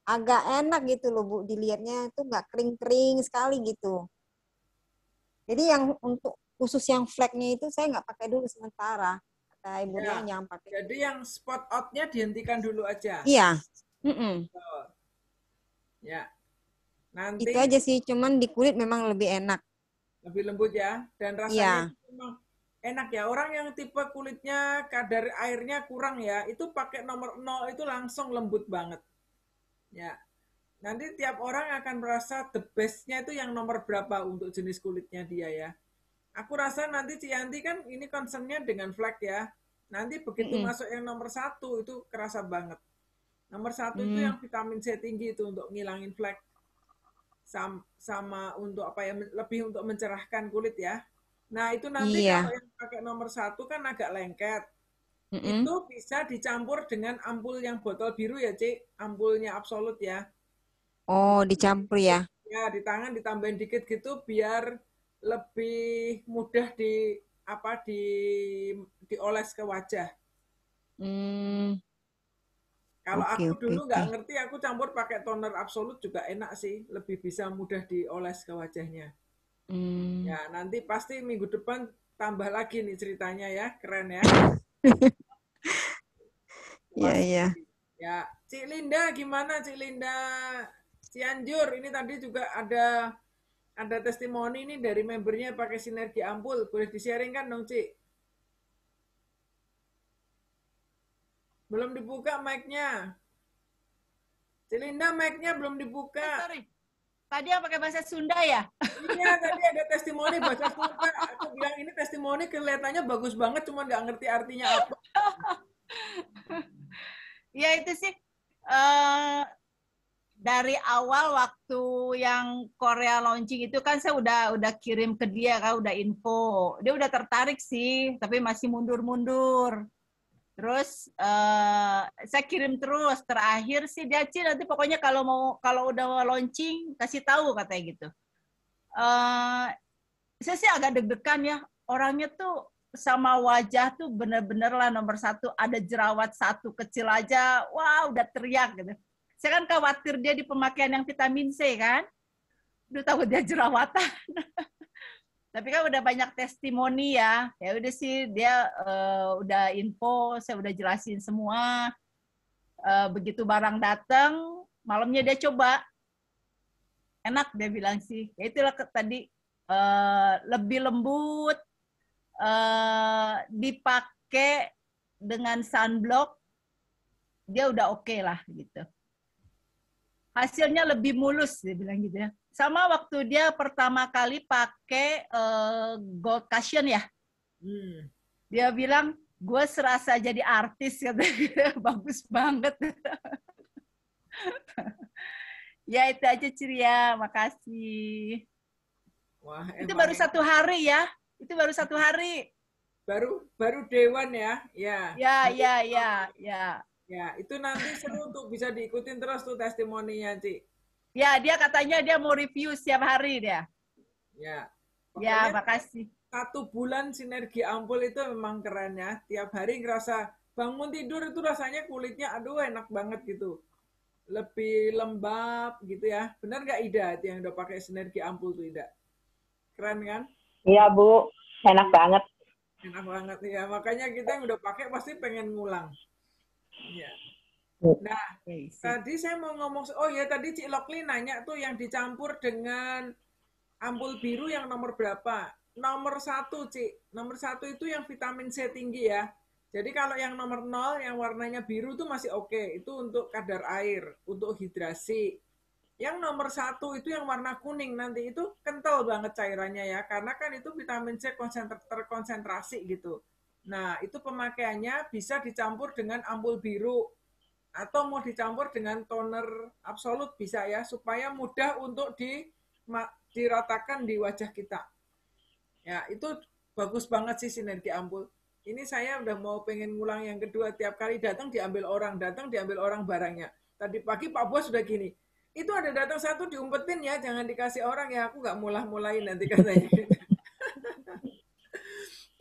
agak enak gitu loh, Bu, dilihatnya itu nggak kering-kering sekali gitu. Jadi yang untuk khusus yang flagnya itu saya nggak pakai dulu sementara. Kata Ibu Nia jangan pakai. Jadi yang spot out-nya dihentikan dulu aja. Iya. Ya. Nanti itu aja sih, cuman di kulit memang lebih enak. Lebih lembut ya. Dan rasanya memang enak ya. Orang yang tipe kulitnya kadar airnya kurang ya, itu pakai nomor 0 itu langsung lembut banget. Ya. Nanti tiap orang akan merasa the best-nya itu yang nomor berapa untuk jenis kulitnya dia ya. Aku rasa nanti Cianti kan ini concern-nya dengan flek ya. Nanti begitu masuk yang nomor 1 itu kerasa banget. Nomor 1 itu yang vitamin C tinggi itu untuk ngilangin flek. Sama untuk apa ya, lebih untuk mencerahkan kulit ya. Nah itu nanti kalau yang pakai nomor 1 kan agak lengket. Itu bisa dicampur dengan ampul yang botol biru ya Cik. Ampulnya Absolut ya. Oh, dicampur ya? Ya, di tangan ditambahin dikit gitu biar lebih mudah dioles ke wajah. Kalau aku dulu nggak ngerti, aku campur pakai toner Absolut juga enak sih, lebih bisa mudah dioles ke wajahnya. Ya, nanti pasti minggu depan tambah lagi nih ceritanya ya, keren ya. Iya. Ya, Cik Linda gimana Cik Linda? Cianjur, ini tadi juga ada testimoni nih dari membernya pakai sinergi ampul. Boleh di-sharingkan dong, Cik? Belum dibuka mic-nya. Cik Linda, mic-nya belum dibuka. tadi yang pakai bahasa Sunda ya? Iya, tadi ada testimoni bahasa Sunda. Aku bilang ini testimoni kelihatannya bagus banget, cuma nggak ngerti artinya apa. Ya itu sih dari awal waktu yang Korea launching itu kan saya udah kirim ke dia kan, udah info. Dia udah tertarik sih, tapi masih mundur-mundur. Terus saya kirim terus. Terakhir sih dia nanti pokoknya kalau udah mau launching kasih tahu katanya gitu. Saya sih agak deg-degan ya. Orangnya tuh sama wajah tuh bener-bener lah nomor satu. Ada jerawat satu kecil aja, wah udah teriak gitu. Saya kan khawatir dia di pemakaian yang vitamin C kan. Udah tahu dia jerawatan. Tapi kan udah banyak testimoni ya. Ya udah sih dia udah info, saya udah jelasin semua. Begitu barang datang, malamnya dia coba. Enak dia bilang sih. Ya itulah tadi lebih lembut, dipakai dengan sunblock, dia udah oke lah gitu. Hasilnya lebih mulus dia bilang gitu ya. Sama waktu dia pertama kali pakai Gold Cushion ya. Dia bilang, gue serasa jadi artis katanya. Bagus banget. Ya itu aja Ciria, makasih. Wah, itu baru 1 hari ya. Itu baru 1 hari. Baru Dewan ya. Ya, itu nanti seru tuh bisa diikutin terus tuh testimoninya, Ci. Ya, dia katanya dia mau review setiap hari dia. Ya. Ya, makasih. 1 bulan sinergi ampul itu memang keren ya. Tiap hari ngerasa bangun tidur itu rasanya kulitnya aduh enak banget gitu. Lebih lembab gitu ya. Benar nggak Ida itu yang udah pakai sinergi ampul tuh Ida? Keren kan? Iya Bu, enak banget. Enak banget ya. Makanya kita yang udah pakai pasti pengen ngulang. Ya. Nah, tadi saya mau ngomong, oh ya tadi Cik Lokli nanya tuh yang dicampur dengan ampul biru yang nomor berapa? Nomor 1, Cik. Nomor 1 itu yang vitamin C tinggi ya. Jadi kalau yang nomor 0 yang warnanya biru itu masih oke. Itu untuk kadar air, untuk hidrasi. Yang nomor 1 itu yang warna kuning nanti itu kental banget cairannya ya. Karena kan itu vitamin C terkonsentrasi gitu. Nah, itu pemakaiannya bisa dicampur dengan ampul biru atau mau dicampur dengan toner absolut bisa ya, supaya mudah untuk diratakan di wajah kita. Ya, itu bagus banget sih sinergi ampul. Ini saya udah mau pengen ngulang yang kedua, tiap kali datang diambil orang barangnya. Tadi pagi Pak Bos sudah gini, itu ada datang 1 diumpetin ya, jangan dikasih orang ya, aku nggak mulah-mulain nanti katanya.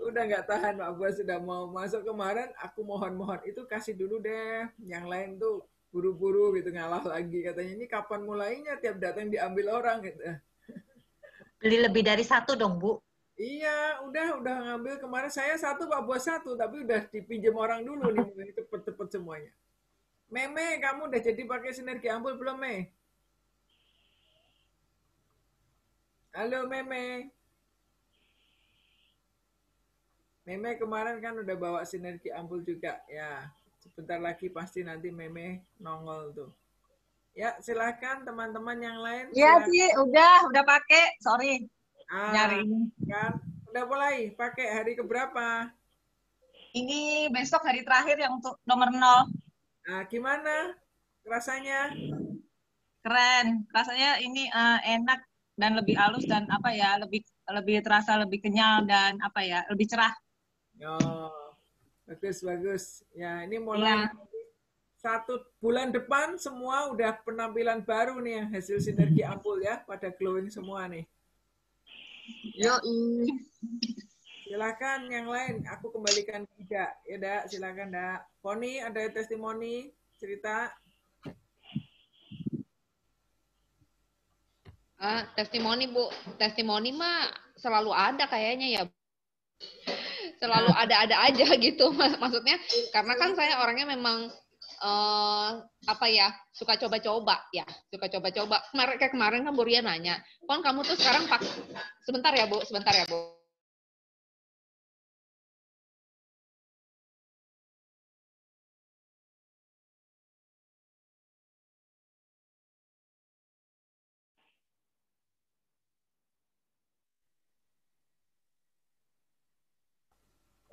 Udah nggak tahan Pak Bos, sudah mau masuk kemarin, aku mohon-mohon itu kasih dulu deh, yang lain tuh buru-buru gitu ngalah lagi katanya, ini kapan mulainya tiap datang diambil orang gitu. Beli lebih dari 1 dong Bu. Iya, udah ngambil kemarin saya 1 Pak Bos 1, tapi udah dipinjam orang dulu nih, cepet-cepet semuanya. Meme, kamu udah jadi pakai sinergi ampul belum Me? Halo Meme. Meme kemarin kan udah bawa sinergi ampul juga ya. Sebentar lagi pasti nanti Meme nongol tuh. Ya silakan teman-teman yang lain. Iya sih, udah pakai. Sorry. Nyari kan. Udah mulai pakai hari keberapa? Ini besok hari terakhir yang untuk nomor 0. Nah, gimana rasanya? Keren. Rasanya ini enak dan lebih halus dan apa ya, lebih terasa lebih kenyal dan apa ya, lebih cerah. Oh, bagus. Ya, ini mulai 1 bulan depan semua udah penampilan baru nih yang hasil sinergi ampul ya, pada glowing semua nih. Ya. Silakan yang lain, aku kembalikan ke Ida. Ya, Dak, silakan, Dak. Poni, ada testimoni, cerita? Testimoni Bu, testimoni mah selalu ada kayaknya ya. Selalu ada-ada aja gitu, maksudnya karena kan saya orangnya memang apa ya, suka coba-coba. Kemarin kan Bu Ria nanya, "Pon kamu tuh sekarang sebentar ya Bu.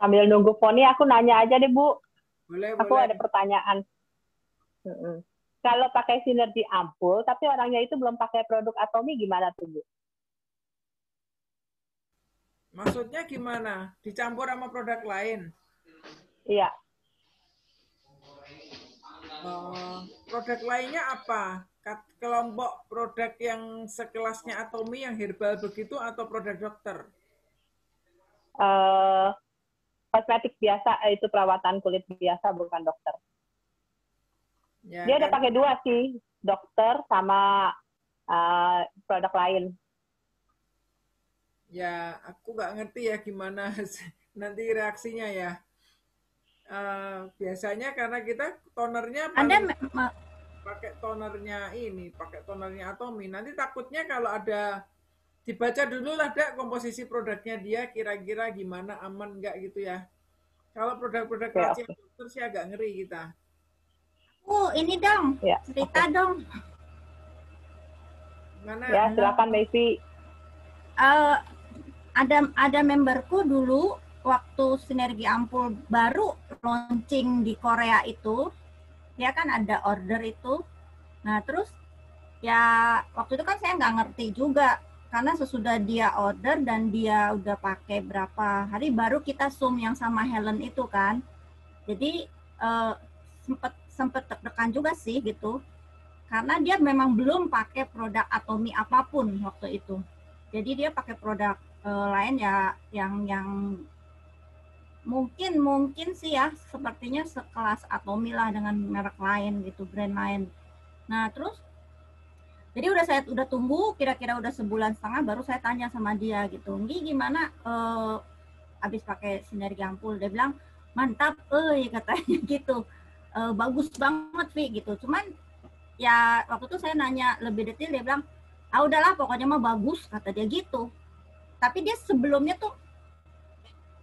Sambil nunggu Poni, aku nanya aja deh, Bu. Boleh, aku boleh. ada pertanyaan. Kalau pakai sinergi ampul, tapi orangnya itu belum pakai produk Atomi, gimana tuh, Bu? Maksudnya gimana? Dicampur sama produk lain? Iya. Produk lainnya apa? Kelompok produk yang sekelasnya Atomi yang herbal begitu atau produk dokter? Kosmetik biasa, itu perawatan kulit biasa, bukan dokter. Ya, dia ada pakai dua sih, dokter sama produk lain. Ya, aku nggak ngerti ya gimana nanti reaksinya ya. Biasanya karena kita tonernya pakai tonernya ini, pakai tonernya Atomi. Nanti takutnya kalau ada dibaca dulu lah Dak komposisi produknya dia kira-kira gimana, aman nggak gitu ya. Kalau produk-produk rahasia dokter sih agak ngeri kita. Ini dong, cerita dong. Mana? Ya, silakan Messi. Ada memberku dulu waktu Sinergi Ampul baru launching di Korea itu, dia kan ada order itu. Nah terus ya waktu itu kan saya nggak ngerti juga, karena sesudah dia order dan dia udah pakai berapa hari baru kita Zoom yang sama Helen itu kan. Jadi sempet deg-degan juga sih gitu, karena dia memang belum pakai produk Atomi apapun waktu itu. Jadi dia pakai produk lain ya yang mungkin sih ya sepertinya sekelas Atomi lah dengan merek lain gitu, brand lain. Nah terus jadi saya udah tunggu kira-kira udah sebulan setengah baru saya tanya sama dia gitu, Nggi gimana abis pakai Sinergi Ampul? Dia bilang mantap katanya gitu, bagus banget Vi gitu. Cuman ya waktu itu saya nanya lebih detail, dia bilang udahlah pokoknya mah bagus kata dia gitu. Tapi dia sebelumnya tuh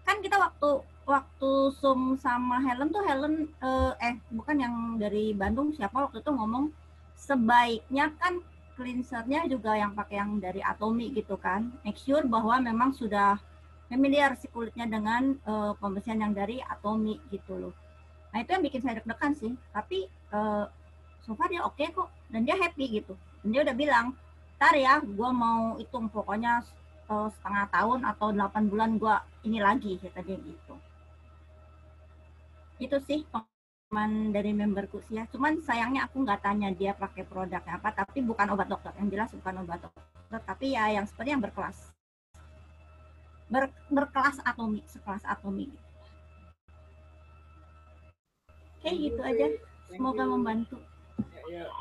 kan kita waktu Zoom sama Helen tuh bukan yang dari Bandung, siapa waktu itu ngomong sebaiknya kan cleansernya juga yang pakai yang dari Atomi gitu kan, make sure bahwa memang sudah familiar si kulitnya dengan pembersihan yang dari Atomi gitu loh. Nah itu yang bikin saya deg-degan sih, tapi so far dia oke kok dan dia happy gitu. Dan dia udah bilang, ntar ya gue mau hitung pokoknya setengah tahun atau 8 bulan gue ini lagi kata dia gitu. Itu sih pengalaman dari memberku sih ya. Cuman sayangnya aku nggak tanya dia pakai produknya apa, tapi bukan obat dokter, yang jelas bukan obat dokter, tapi ya yang seperti yang berkelas Atomi, sekelas Atomi gitu. Oke, gitu aja. Semoga membantu.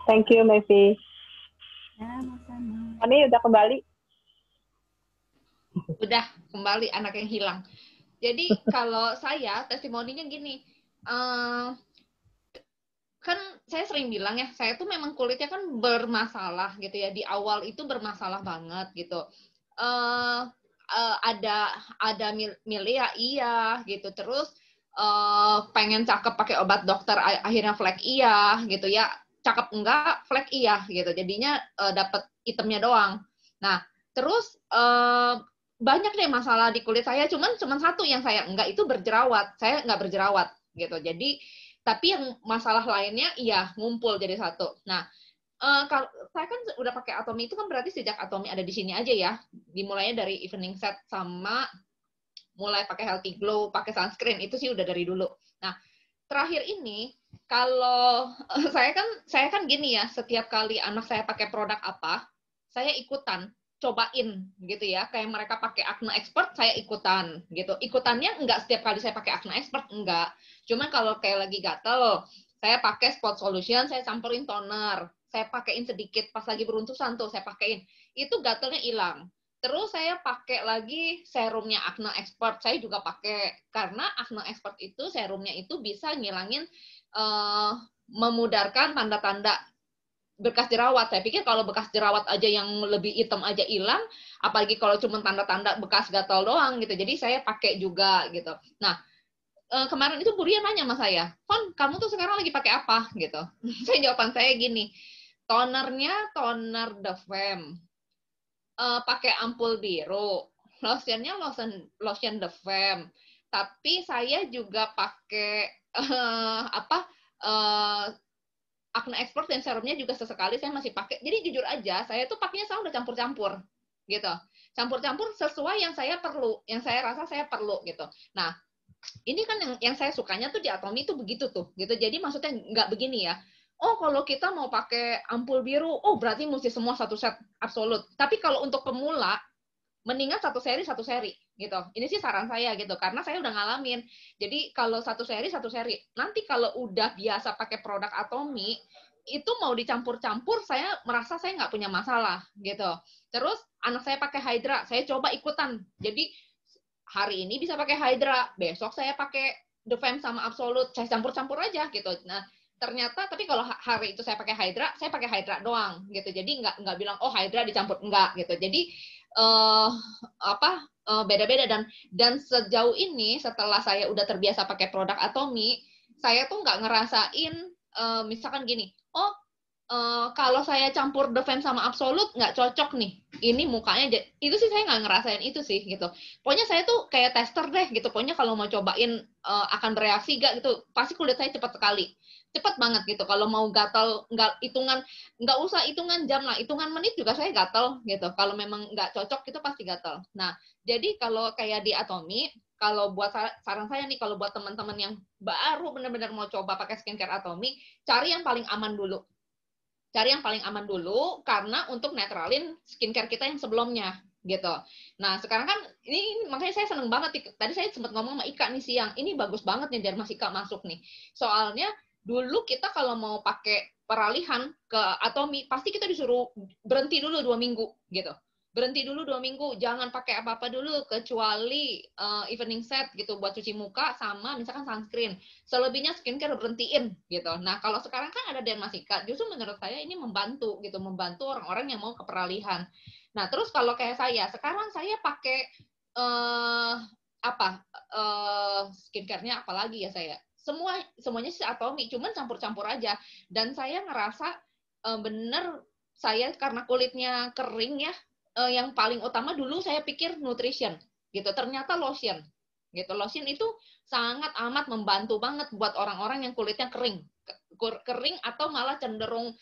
Thank you, Messi. Ya, sama-sama. Ini udah kembali? Udah kembali, anak yang hilang. Jadi kalau saya testimoninya gini, kan saya sering bilang ya, saya tuh memang kulitnya kan bermasalah gitu ya, di awal itu bermasalah banget gitu. Ada milia iya gitu, terus pengen cakep pakai obat dokter akhirnya flek iya gitu ya, cakep enggak flek iya gitu, jadinya dapat itemnya doang. Nah terus banyak deh masalah di kulit saya, cuman satu yang saya enggak itu berjerawat, saya enggak berjerawat gitu. Jadi tapi yang masalah lainnya iya ngumpul jadi satu. Nah kalau saya kan udah pakai Atomi itu kan berarti sejak Atomi ada di sini aja ya, dimulainya dari evening set sama mulai pakai healthy glow, pakai sunscreen itu sih udah dari dulu. Nah terakhir ini kalau saya kan gini ya, setiap kali anak saya pakai produk apa saya ikutan cobain gitu ya, kayak mereka pakai Acne Expert saya ikutan gitu. Ikutannya enggak setiap kali saya pakai Acne Expert, enggak, cuman kalau kayak lagi gatel saya pakai Spot Solution, saya campurin toner, saya pakein sedikit, pas lagi beruntusan tuh saya pakein, itu gatelnya hilang. Terus saya pakai lagi serumnya Acne Expert, saya juga pakai, karena Acne Expert itu serumnya itu bisa ngilangin memudarkan tanda-tanda bekas jerawat. Saya pikir kalau bekas jerawat aja yang lebih hitam aja hilang, apalagi kalau cuma tanda-tanda bekas gatal doang gitu. Jadi saya pakai juga gitu. Nah, kemarin itu Bu Ria nanya sama saya, Fon, kamu tuh sekarang lagi pakai apa gitu. Jawaban saya gini, tonernya toner The Femme, pakai ampul biru, lotionnya lotion The Femme, Tapi saya juga pakai Acne Expert dan serumnya juga sesekali saya masih pakai. Jadi jujur aja, saya tuh pakainya sekarang udah campur-campur gitu. Campur-campur sesuai yang saya perlu, yang saya rasa saya perlu gitu. Nah, ini kan yang saya sukanya tuh di Atomy itu begitu tuh gitu. Jadi maksudnya nggak begini ya. Oh, kalau kita mau pakai ampul biru, oh berarti mesti semua satu set absolut. Tapi kalau untuk pemula, mendingan satu seri gitu. Ini sih saran saya gitu, karena saya udah ngalamin. Jadi kalau satu seri. Nanti kalau udah biasa pakai produk Atomy, itu mau dicampur-campur, saya merasa saya nggak punya masalah gitu. Terus anak saya pakai Hydra, saya coba ikutan. Jadi hari ini bisa pakai Hydra, besok saya pakai The Femme sama Absolute, saya campur-campur aja gitu. Nah, ternyata tapi kalau hari itu saya pakai Hydra doang gitu. Jadi nggak bilang oh Hydra dicampur, enggak gitu. Jadi beda-beda dan sejauh ini setelah saya udah terbiasa pakai produk Atomy, saya tuh nggak ngerasain misalkan gini, kalau saya campur The Femme sama Absolute nggak cocok nih, ini mukanya itu sih saya nggak ngerasain itu sih gitu. Pokoknya saya tuh kayak tester deh gitu. Pokoknya kalau mau cobain akan bereaksi nggak gitu, pasti kulit saya cepat sekali. Cepat banget gitu. Kalau mau gatal, nggak usah hitungan jam lah, hitungan menit juga saya gatal gitu. Kalau memang nggak cocok itu pasti gatal. Nah, jadi kalau kayak di Atomy, kalau buat saran saya nih, kalau buat teman-teman yang baru benar-benar mau coba pakai skincare Atomy, cari yang paling aman dulu. Cari yang paling aman dulu, karena untuk netralin skincare kita yang sebelumnya gitu. Nah, sekarang kan ini makanya saya seneng banget. Tadi saya sempat ngomong sama Ika nih siang, ini bagus banget nih Dermasika masuk nih. Soalnya dulu kita kalau mau pakai peralihan ke Atomy, pasti kita disuruh berhenti dulu 2 minggu gitu. Berhenti dulu 2 minggu, jangan pakai apa-apa dulu kecuali evening set gitu buat cuci muka sama misalkan sunscreen. Selebihnya skincare berhentiin gitu. Nah, kalau sekarang kan ada Dermasika, justru menurut saya ini membantu gitu, membantu orang-orang yang mau ke peralihan. Nah, terus kalau kayak saya, sekarang saya pakai skincare-nya apalagi ya saya? Semuanya sih Atomy, cuman campur-campur aja. Dan saya ngerasa bener saya karena kulitnya kering ya, yang paling utama dulu saya pikir nutrition gitu, ternyata lotion gitu. Lotion itu sangat amat membantu banget buat orang-orang yang kulitnya kering atau malah cenderung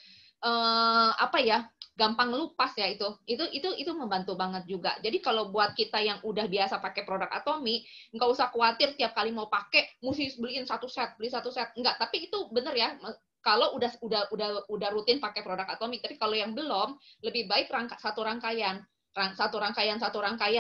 gampang lupas ya, itu membantu banget juga. Jadi kalau buat kita yang udah biasa pakai produk Atomy, nggak usah khawatir tiap kali mau pakai mesti beli satu set, enggak. Tapi itu bener ya, kalau udah rutin pakai produk Atomy. Tapi kalau yang belum, lebih baik satu rangkaian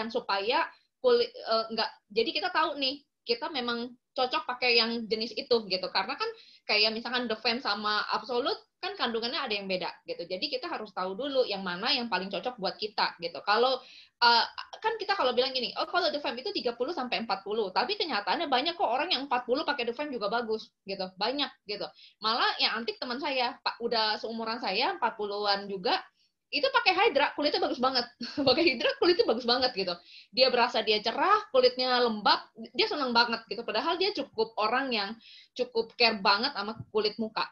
supaya kulit enggak. Jadi kita tahu nih, kita memang cocok pakai yang jenis itu gitu. Karena kan kayak misalkan The Femme sama Absolute kan kandungannya ada yang beda gitu. Jadi kita harus tahu dulu yang mana yang paling cocok buat kita gitu. Kalau kan kita kalau bilang gini, oh kalau The Femme itu 30 sampai 40, tapi kenyataannya banyak kok orang yang 40 pakai The Femme juga bagus gitu. Banyak gitu. Malah yang antik teman saya, udah seumuran saya 40-an juga, itu pakai Hydra, kulitnya bagus banget. Pakai Hydra, kulitnya bagus banget gitu. Dia berasa dia cerah, kulitnya lembab, dia senang banget gitu. Padahal dia cukup orang yang cukup care banget sama kulit muka.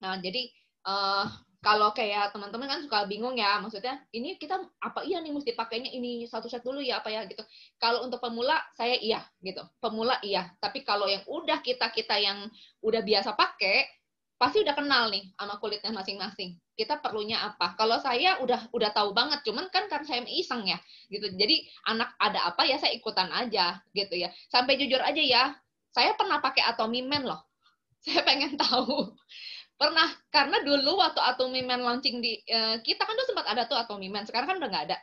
Nah, jadi kalau kayak teman-teman kan suka bingung ya, maksudnya ini kita apa iya nih mesti pakainya ini satu set dulu ya apa ya gitu. Kalau untuk pemula saya iya gitu. Pemula iya, tapi kalau yang udah kita yang udah biasa pakai, pasti udah kenal nih sama kulitnya masing-masing. Kita perlunya apa? Kalau saya udah tahu banget, cuman kan karena saya iseng ya, gitu. Jadi anak ada apa ya saya ikutan aja, gitu ya. Sampai jujur aja ya, saya pernah pakai Atomy Men loh. Saya pengen tahu. Pernah, karena dulu waktu Atomy Men launching di kita kan tuh sempat ada tuh Atomy Men, sekarang kan udah nggak ada.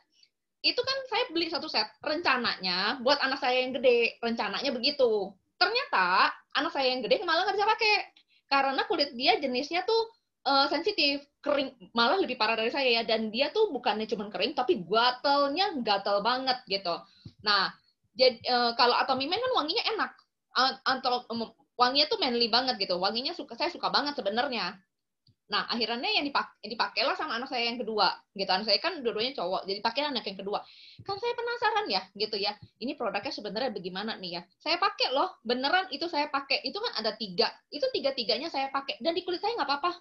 Itu kan saya beli satu set, rencananya buat anak saya yang gede, rencananya begitu. Ternyata anak saya yang gede malah nggak bisa pakai. Karena kulit dia jenisnya tuh sensitif, kering, malah lebih parah dari saya ya. Dan dia tuh bukannya cuma kering, tapi gatal banget gitu. Nah, jadi kalau Atomy Men kan wanginya enak, atau wanginya tuh manly banget gitu. Wanginya saya suka banget sebenarnya. Nah, akhirnya yang dipakailah sama anak saya yang kedua, gitu. Anak saya kan dua-duanya cowok, jadi pakai anak yang kedua. Kan saya penasaran ya, gitu ya. Ini produknya sebenarnya bagaimana nih ya? Saya pakai loh, beneran itu saya pakai. Itu kan ada 3, itu 3-3-nya saya pakai. Dan di kulit saya nggak apa-apa.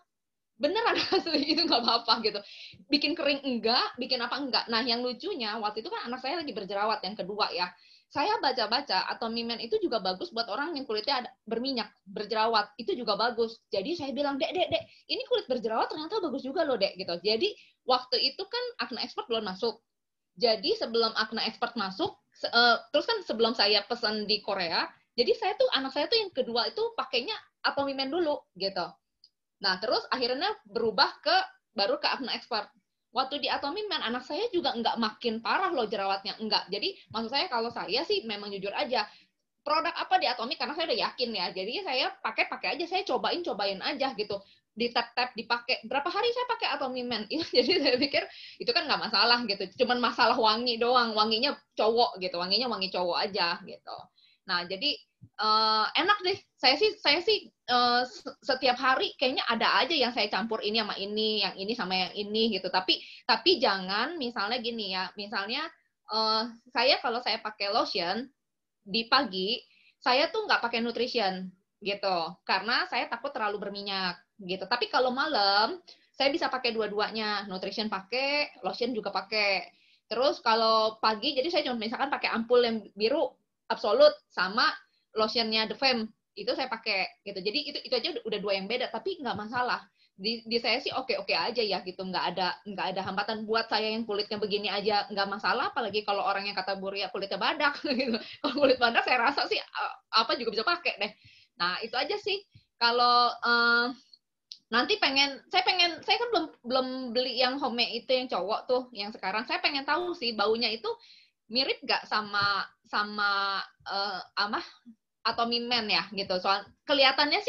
Beneran asli, itu nggak apa-apa gitu. Bikin kering enggak, bikin apa enggak. Nah, yang lucunya, waktu itu kan anak saya lagi berjerawat yang kedua ya. saya baca-baca Atomy Man itu juga bagus buat orang yang kulitnya berminyak, berjerawat, itu juga bagus. Jadi saya bilang, Dek, ini kulit berjerawat ternyata bagus juga loh, Dek, gitu. Jadi waktu itu kan Acne Expert belum masuk. Jadi sebelum Acne Expert masuk, terus kan sebelum saya pesan di Korea, jadi anak saya tuh yang kedua itu pakainya Atomy Man dulu, gitu. Nah, terus akhirnya berubah baru ke Acne Expert. Waktu di Atomy Man, anak saya juga nggak makin parah loh jerawatnya, enggak. Jadi, maksud saya kalau saya sih memang jujur aja, produk apa di Atomy, karena saya udah yakin ya, jadi saya pakai aja, saya cobain aja gitu. Di tap dipakai, berapa hari saya pakai Atomy Man, jadi saya pikir itu kan nggak masalah gitu, cuman masalah wangi doang, wanginya cowok gitu, wanginya wangi cowok aja gitu. Nah, jadi enak deh. Saya sih setiap hari kayaknya ada aja yang saya campur ini sama ini, yang ini sama yang ini gitu. Tapi jangan misalnya gini ya. Misalnya saya kalau saya pakai lotion di pagi, saya tuh nggak pakai nutrition gitu. Karena saya takut terlalu berminyak gitu. Tapi kalau malam saya bisa pakai dua-duanya. Nutrition pakai, lotion juga pakai. Terus kalau pagi jadi saya cuma misalkan pakai ampul yang biru Absolut sama lotionnya The Femme itu saya pakai gitu. Jadi itu aja udah dua yang beda, tapi nggak masalah. Di saya sih oke aja ya gitu, nggak ada hambatan buat saya yang kulitnya begini aja nggak masalah. Apalagi kalau orang yang kata Buria kulitnya badak gitu. Kalau kulit badak saya rasa sih apa juga bisa pakai deh. Nah itu aja sih. Kalau nanti saya kan belum beli yang homemade itu yang cowok tuh, yang sekarang saya pengen tahu sih baunya itu mirip nggak sama Atomy Man ya gitu. Soal kelihatannya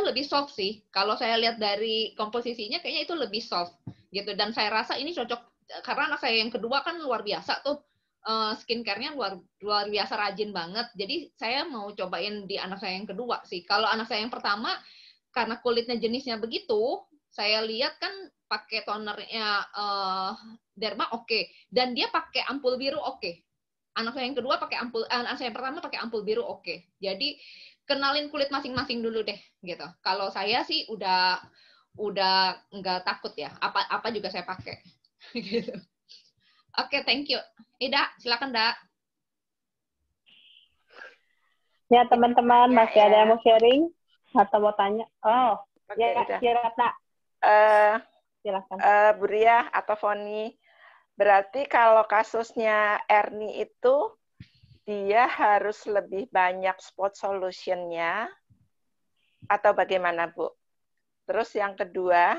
lebih soft sih. Kalau saya lihat dari komposisinya kayaknya itu lebih soft gitu. Dan saya rasa ini cocok karena anak saya yang kedua kan luar biasa tuh skincare-nya luar biasa rajin banget. Jadi saya mau cobain di anak saya yang kedua sih. Kalau anak saya yang pertama karena kulitnya jenisnya begitu, saya lihat kan pakai tonernya Derma oke. Dan dia pakai ampul biru oke. Anak saya yang kedua pakai anak saya yang pertama pakai ampul biru oke. Jadi kenalin kulit masing-masing dulu deh gitu. Kalau saya sih udah nggak takut ya. Apa juga saya pakai gitu. Oke, thank you. Ida, silakan, Da. Ya, teman-teman masih ada yang mau sharing atau mau tanya? Oh, ya Kak Ratna. Silakan. Buria atau Foni, berarti kalau kasusnya Erni itu dia harus lebih banyak spot solution-nya atau bagaimana, Bu? Terus yang kedua,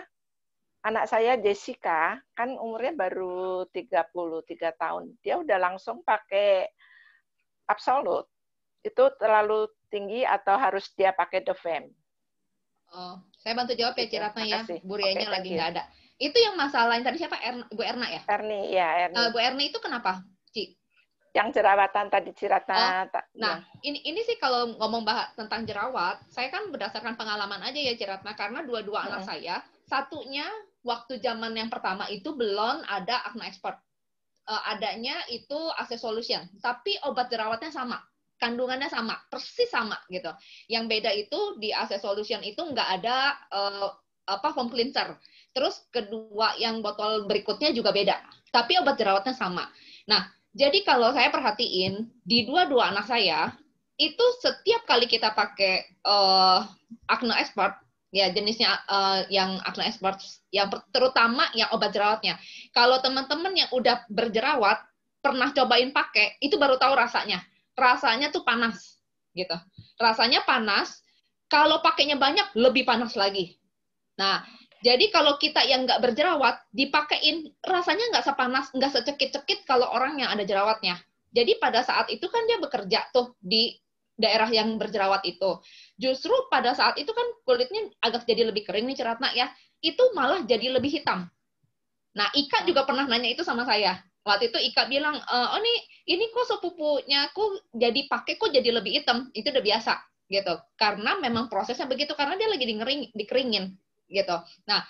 anak saya Jessica kan umurnya baru 33 tahun. Dia udah langsung pakai Absolute. Itu terlalu tinggi atau harus dia pakai The Femme? Oh, saya bantu jawab ya, Ciratna ya. Burianya lagi nggak ada. Itu yang masalah yang tadi siapa? Bu Erna ya? Erni, ya Erni. Bu Erni itu kenapa, Ci? Yang jerawatan tadi Ciratna. Nah, ini sih kalau ngomong tentang jerawat, saya kan berdasarkan pengalaman aja ya, Ciratna. Karena dua-dua anak saya, satunya waktu zaman yang pertama itu belum ada Acne Expert. Adanya itu AC Solution, tapi obat jerawatnya sama. Kandungannya sama, persis sama gitu. Yang beda itu di AC Solution itu nggak ada foam cleanser. Terus kedua yang botol berikutnya juga beda, tapi obat jerawatnya sama. Nah, jadi kalau saya perhatiin di dua-dua anak saya itu setiap kali kita pakai Acne Expert ya jenisnya yang Acne Expert yang terutama yang obat jerawatnya. Kalau teman-teman yang udah berjerawat pernah cobain pakai itu baru tahu rasanya. Rasanya tuh panas gitu. Rasanya panas, kalau pakainya banyak lebih panas lagi. Nah, jadi kalau kita yang nggak berjerawat dipakein rasanya nggak sepanas, nggak secekit-cekit kalau orang yang ada jerawatnya. Jadi pada saat itu kan dia bekerja tuh di daerah yang berjerawat itu. Justru pada saat itu kan kulitnya agak jadi lebih kering nih Ciratna ya. Itu malah jadi lebih hitam. Nah, Ika juga pernah nanya itu sama saya. Waktu itu Ika bilang, oh ini kok sepupunya aku jadi pakai kok jadi lebih hitam. Itu udah biasa gitu. Karena memang prosesnya begitu karena dia lagi dikeringin gitu. Nah,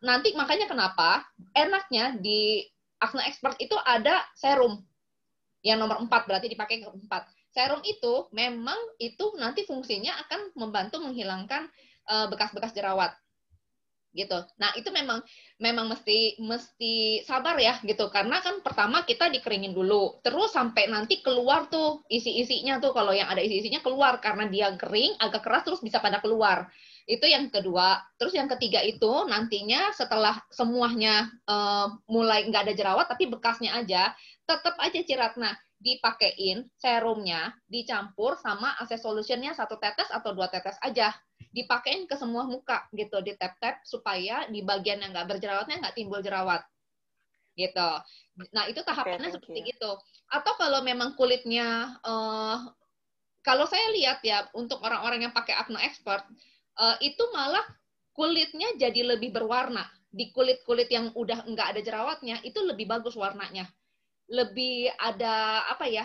nanti makanya kenapa enaknya di Acne Expert itu ada serum. Yang nomor 4 berarti dipakai ke 4. Serum itu memang itu nanti fungsinya akan membantu menghilangkan bekas-bekas jerawat. gitu. Nah, itu memang mesti sabar ya gitu. Karena kan pertama kita dikeringin dulu, terus sampai nanti keluar tuh isi-isinya tuh, kalau yang ada isi-isinya keluar karena dia kering, agak keras terus bisa pada keluar. Itu yang kedua. Terus yang ketiga itu nantinya setelah semuanya mulai nggak ada jerawat tapi bekasnya aja, tetap aja Ci Ratna dipakein serumnya, dicampur sama AC Solution-nya 1 tetes atau 2 tetes aja. Dipakein ke semua muka gitu, di tap-tap supaya di bagian yang nggak berjerawatnya nggak timbul jerawat gitu. Nah, itu tahapannya seperti itu. Atau kalau memang kulitnya, kalau saya lihat ya, untuk orang-orang yang pakai Acne Expert, itu malah kulitnya jadi lebih berwarna. Di kulit-kulit yang udah nggak ada jerawatnya, itu lebih bagus warnanya. Lebih ada, apa ya,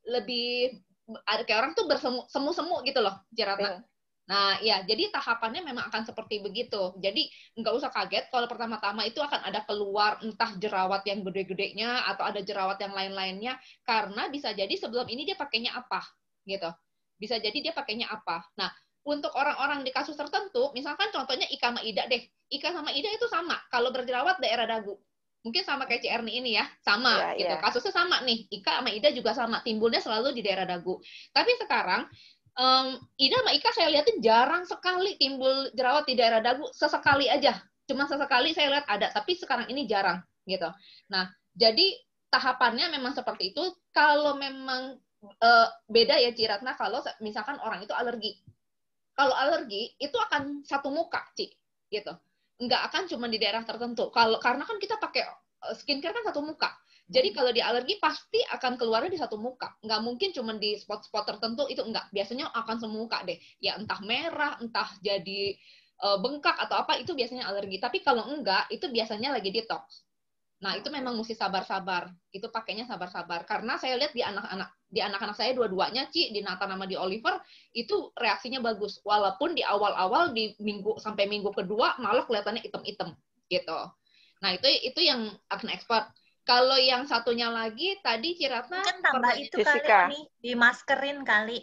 lebih, ada kayak orang tuh bersemu-semu gitu loh, Ciratna. Nah, ya, jadi tahapannya memang akan seperti begitu. Jadi, nggak usah kaget kalau pertama-tama itu akan ada keluar entah jerawat yang gede-gedenya atau ada jerawat yang lain-lainnya, karena bisa jadi sebelum ini dia pakainya apa, gitu. Bisa jadi dia pakainya apa. Nah, untuk orang-orang di kasus tertentu, misalkan contohnya Ika sama Ida deh. Ika sama Ida itu sama, kalau berjerawat daerah dagu. Mungkin sama kayak Erni ini ya, sama gitu. Kasusnya sama nih, Ika sama Ida juga sama, timbulnya selalu di daerah dagu. Tapi sekarang, Ida sama Ika saya lihatin jarang sekali timbul jerawat di daerah dagu, sesekali aja. Cuma sesekali saya lihat ada, tapi sekarang ini jarang gitu. Nah, jadi tahapannya memang seperti itu. Kalau memang beda ya Ci Ratna, kalau misalkan orang itu alergi. Kalau alergi itu akan satu muka, Ci, gitu. Nggak akan cuma di daerah tertentu. Karena kan kita pakai skincare kan satu muka. Jadi kalau di alergi pasti akan keluarnya di satu muka. Nggak mungkin cuma di spot-spot tertentu, itu enggak. Biasanya akan semuka deh. Ya entah merah, entah jadi bengkak atau apa, itu biasanya alergi. Tapi kalau enggak, itu biasanya lagi detox. Nah, itu memang mesti sabar-sabar. Itu pakainya sabar-sabar. Karena saya lihat di anak-anak saya dua-duanya, Ci, di Nathan sama di Oliver, itu reaksinya bagus. Walaupun di awal-awal, di sampai minggu kedua, malah kelihatannya item-item. Gitu. Nah, itu yang Acne Expert. Kalau yang satunya lagi, tadi Ci Ratna... Mungkin tambah itu Jessica. Kali, dimaskerin kali.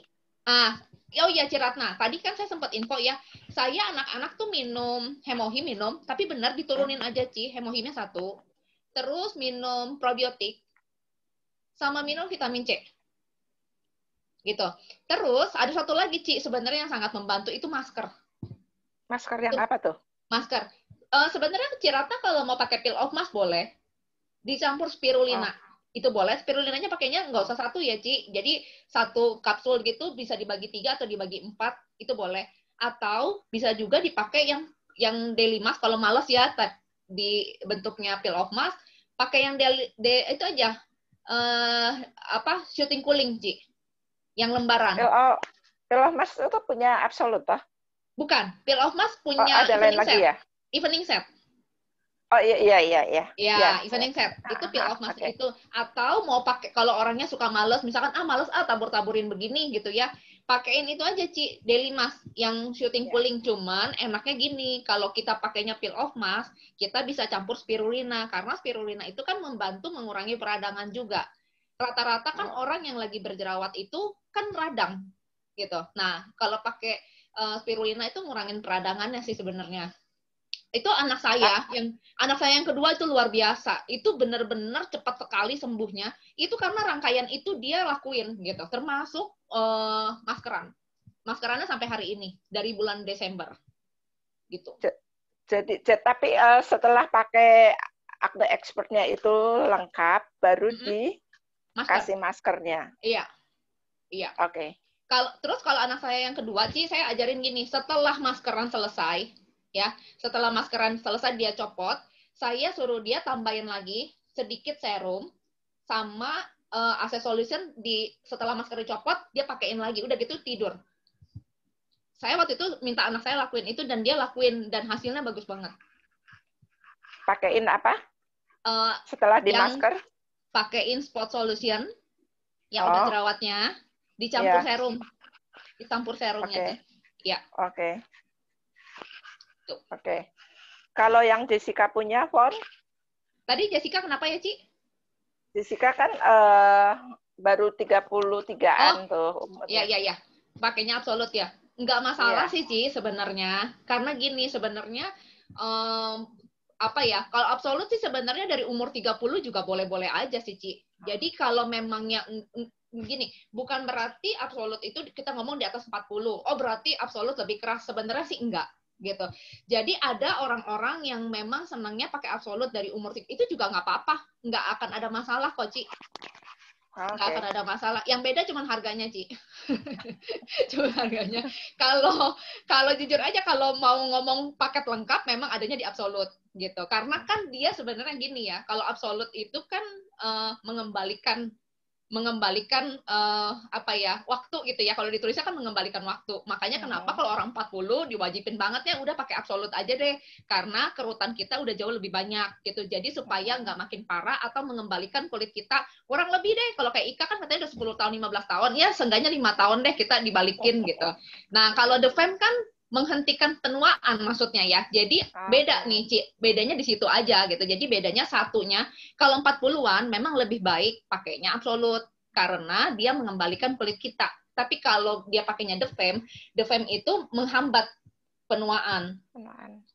Oh iya, Ci Ratna. Tadi kan saya sempat info ya. Saya anak-anak tuh minum hemohim, tapi benar diturunin aja, Ci. Hemohimnya 1. Terus minum probiotik, sama minum vitamin C. Gitu. Terus ada satu lagi, Ci, sebenarnya yang sangat membantu, itu masker. Masker yang apa tuh? Masker. Sebenarnya Ci Ratna kalau mau pakai peel off mask boleh. Dicampur spirulina. Itu boleh. Spirulinanya pakainya nggak usah 1 ya, Ci. Jadi 1 kapsul gitu bisa dibagi 3 atau dibagi 4, itu boleh. Atau bisa juga dipakai yang daily mask kalau males ya, di bentuknya peel off mask, pakai yang itu aja, shooting cooling, Ci. Yang lembaran. Peel off mask itu punya Absolut, toh? Bukan. Peel off mask punya ada lain lagi ya? Evening set. Oh iya. Ya, evening set. Itu peel off mask itu. Atau mau pakai, kalau orangnya suka males, misalkan males tabur-taburin begini gitu ya. Pakaiin itu aja, Ci, daily mask yang shooting cooling. Cuman enaknya gini, kalau kita pakainya peel off mask, kita bisa campur spirulina, karena spirulina itu kan membantu mengurangi peradangan juga. Rata-rata kan orang yang lagi berjerawat itu kan radang gitu. Nah, kalau pakai spirulina itu ngurangin peradangannya sih sebenarnya. Itu anak saya yang kedua itu luar biasa. Itu benar-benar cepat sekali sembuhnya. Itu karena rangkaian itu dia lakuin gitu. Termasuk maskeran. Maskerannya sampai hari ini dari bulan Desember. Gitu. Jadi tapi setelah pakai Acne Expert-nya itu lengkap, baru dikasih maskernya. Iya. Oke. Terus kalau anak saya yang kedua, Ci, saya ajarin gini, setelah maskeran selesai, ya, setelah maskeran selesai dia copot, saya suruh dia tambahin lagi sedikit serum sama AC Solution setelah masker dicopot, dia pakein lagi, udah gitu tidur. Saya waktu itu minta anak saya lakuin itu dan dia lakuin dan hasilnya bagus banget. Pakein apa? Setelah di masker? Pakein Spot Solution yang udah jerawatnya, dicampur serum. Dicampur serumnya. Ya. Oke. Kalau yang Jessica punya, Fon? Tadi Jessica kenapa ya, Ci? Jessica kan baru 33-an tuh. Iya. Pakainya Absolut ya. Nggak masalah sih, Ci, sebenarnya. Karena gini, sebenarnya apa ya, kalau absolut sih sebenarnya dari umur 30 juga boleh-boleh aja sih, Ci. Jadi kalau memangnya gini, bukan berarti absolut itu kita ngomong di atas 40. Oh, berarti absolut lebih keras. Sebenarnya sih enggak gitu. Jadi ada orang-orang yang memang senangnya pakai absolut dari umur itu juga nggak apa-apa, nggak akan ada masalah kok, Ci. Nggak akan ada masalah. Yang beda cuma harganya, Ci. Cuma harganya. Kalau jujur aja, kalau mau ngomong paket lengkap, memang adanya di absolut gitu. Karena kan dia sebenarnya gini ya, kalau absolut itu kan mengembalikan apa ya, waktu gitu ya. Kalau ditulisnya kan mengembalikan waktu. Makanya kenapa kalau orang 40 diwajibin banget ya udah pakai absolut aja deh, karena kerutan kita udah jauh lebih banyak gitu. Jadi supaya nggak makin parah atau mengembalikan kulit kita kurang lebih deh. Kalau kayak Ika kan katanya udah 10 tahun 15 tahun ya, seenggaknya 5 tahun deh kita dibalikin gitu. Nah, kalau The Fem kan menghentikan penuaan maksudnya ya. Jadi beda nih, Ci. Bedanya di situ aja gitu. Jadi bedanya satunya, kalau 40-an memang lebih baik pakainya absolut karena dia mengembalikan kulit kita. Tapi kalau dia pakainya The Fem itu menghambat penuaan.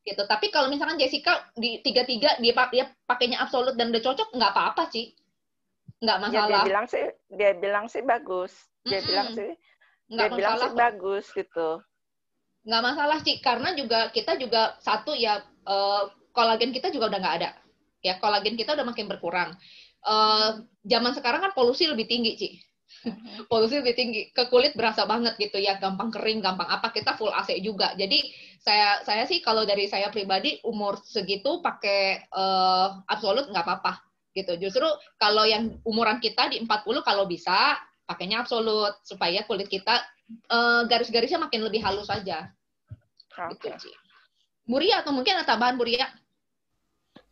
Gitu. Tapi kalau misalkan Jessica di 33 dia pakainya absolut dan udah cocok, nggak apa-apa, Ci. Nggak masalah. Ya, dia bilang sih bagus. Dia bilang sih bagus gitu. Nggak masalah sih, karena kita juga satu ya, kolagen kita juga udah nggak ada ya, kolagen kita udah makin berkurang. Zaman sekarang kan polusi lebih tinggi, Ci. Polusi lebih tinggi, ke kulit berasa banget gitu ya, gampang kering, gampang apa, kita full AC juga. Jadi saya sih kalau dari saya pribadi umur segitu pakai absolut nggak apa-apa gitu. Justru kalau yang umuran kita di 40 kalau bisa pakainya absolut supaya kulit kita garis-garisnya makin lebih halus aja. Gitu, Ci. Buria, atau mungkin ada tambahan, Buria?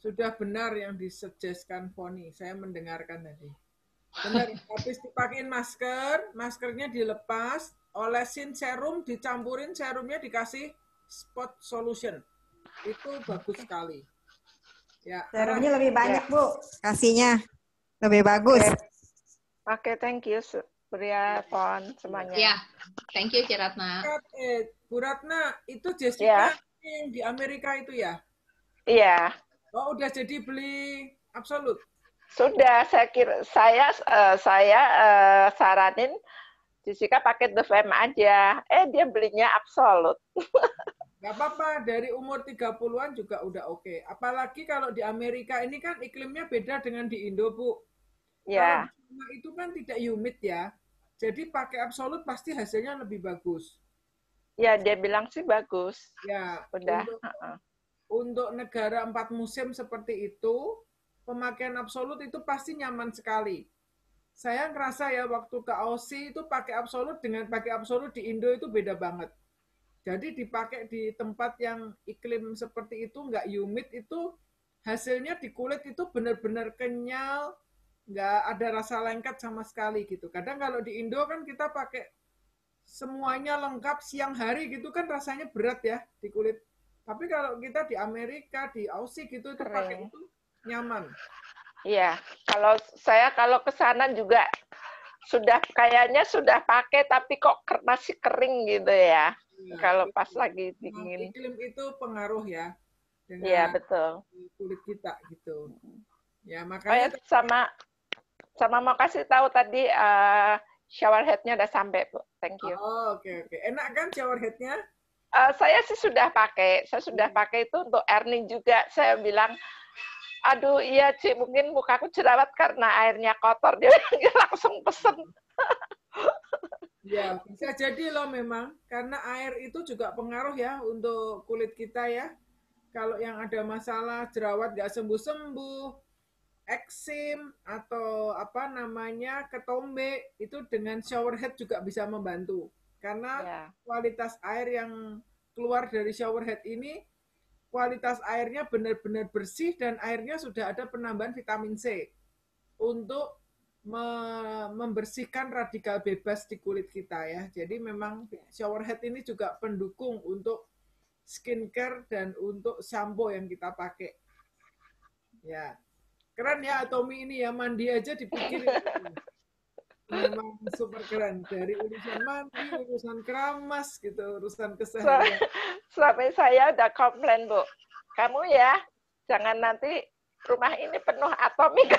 Sudah benar yang disuggestkan Foni. Saya mendengarkan tadi. Benar, habis dipakein masker, maskernya dilepas, olesin serum, dicampurin serumnya, dikasih spot solution. Itu bagus sekali. Ya, serumnya lebih banyak, Bu. Kasihnya lebih bagus. Oke, thank you. Buria, Pon, semuanya. Ya, thank you, Ciratna. Bu Ratna, itu Jessica yang di Amerika itu ya? Iya. Oh, udah jadi beli absolut? Sudah, saya saranin Jessica pakai The Fem aja. Dia belinya absolut. Gak apa-apa, dari umur 30-an juga udah oke. Apalagi kalau di Amerika ini kan iklimnya beda dengan di Indo, Bu. Ya. Kalau itu kan tidak humid ya. Jadi pakai absolut pasti hasilnya lebih bagus. Ya, dia bilang sih bagus. Ya, udah. Untuk negara 4 musim seperti itu, pemakaian absolut itu pasti nyaman sekali. Saya ngerasa ya waktu ke Aussie itu pakai absolut dengan pakai absolut di Indo itu beda banget. Jadi dipakai di tempat yang iklim seperti itu, nggak humid, itu hasilnya di kulit itu benar-benar kenyal, nggak ada rasa lengket sama sekali gitu. Kadang kalau di Indo kan kita pakai semuanya lengkap siang hari gitu kan rasanya berat ya di kulit. Tapi kalau kita di Amerika, di Aussie gitu itu pakai itu nyaman. Iya, kalau ke sana juga kayaknya sudah pakai tapi kok masih kering gitu ya. Kalau pas lagi dingin. Iklim itu pengaruh ya dengan betul. Kulit kita gitu. Ya, makanya sama mau kasih tahu tadi shower head-nya udah sampai, Bu. Thank you. Oh, oke. Enak kan shower head-nya? Saya sih sudah pakai. Saya sudah pakai itu untuk Ernie juga. Saya bilang, aduh iya Ci, mungkin mukaku jerawat karena airnya kotor. Dia langsung pesen. Ya, bisa jadi loh memang. Karena air itu juga pengaruh ya untuk kulit kita ya. Kalau yang ada masalah jerawat nggak sembuh-sembuh, eksim atau ketombe, itu dengan shower head juga bisa membantu. Karena kualitas air yang keluar dari shower head ini, kualitas airnya benar-benar bersih dan airnya sudah ada penambahan vitamin C untuk membersihkan radikal bebas di kulit kita ya. Jadi memang shower head ini juga pendukung untuk skincare dan untuk shampoo yang kita pakai. Ya. Keren ya Tommy ini ya, mandi aja dipikirin. Memang super keren. Dari urusan mandi, urusan keramas gitu, urusan keseharian. Suami saya udah komplain, Bu. Kamu ya, jangan nanti rumah ini penuh atomik.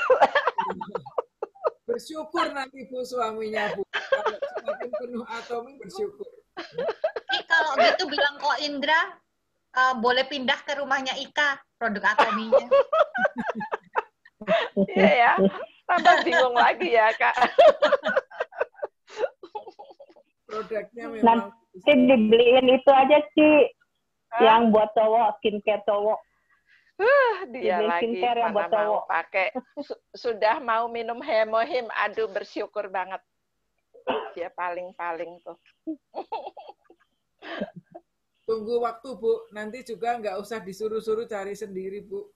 Bersyukur nanti Bu suaminya Bu. Kalau semakin penuh atomik bersyukur. Kalau gitu bilang kok Indra, boleh pindah ke rumahnya Ika, produk atominya. Iya ya, tambah bingung lagi ya Kak. Produknya memang. Nanti dibeliin itu aja sih, yang buat cowok, skincare cowok. Dia lagi mana mau pakai, sudah mau minum hemohim, aduh bersyukur banget. Dia paling-paling tuh. Tunggu waktu Bu, nanti juga nggak usah disuruh-suruh cari sendiri Bu.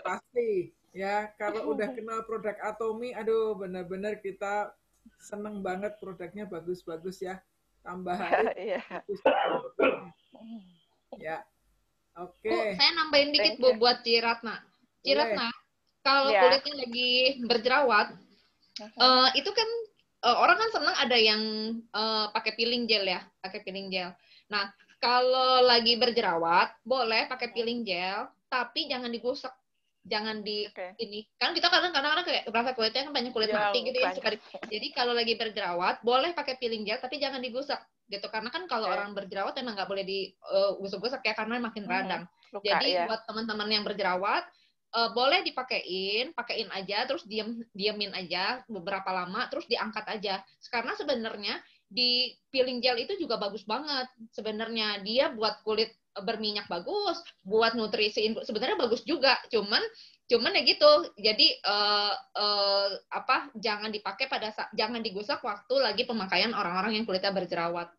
Pasti ya, kalau udah kenal produk Atomi, aduh benar-benar kita seneng banget, produknya bagus-bagus ya. Tambahan bagus. Ya. Oke. Bu, saya nambahin dikit Bu buat Ciratna. Ciratna, kalau kulitnya lagi berjerawat, itu kan orang kan senang ada yang pakai peeling gel ya, pakai peeling gel. Nah, kalau lagi berjerawat boleh pakai peeling gel, tapi jangan digosok, jangan di ini. Kan kita kadang-kadang kayak berasa kulitnya kan banyak kulit mati gitu ya. Jadi kalau lagi berjerawat boleh pakai peeling gel, tapi jangan digosok gitu. Karena kan kalau orang berjerawat emang nggak boleh digosok-gosok ya, karena makin radang. Jadi buat teman-teman yang berjerawat boleh pakein aja, terus diemin aja beberapa lama, terus diangkat aja. Karena sebenarnya di peeling gel itu juga bagus banget. Sebenarnya dia buat kulit berminyak bagus, buat nutrisi sebenarnya bagus juga. Cuman ya gitu. Jadi jangan dipakai jangan digosok waktu lagi pemakaian orang-orang yang kulitnya berjerawat.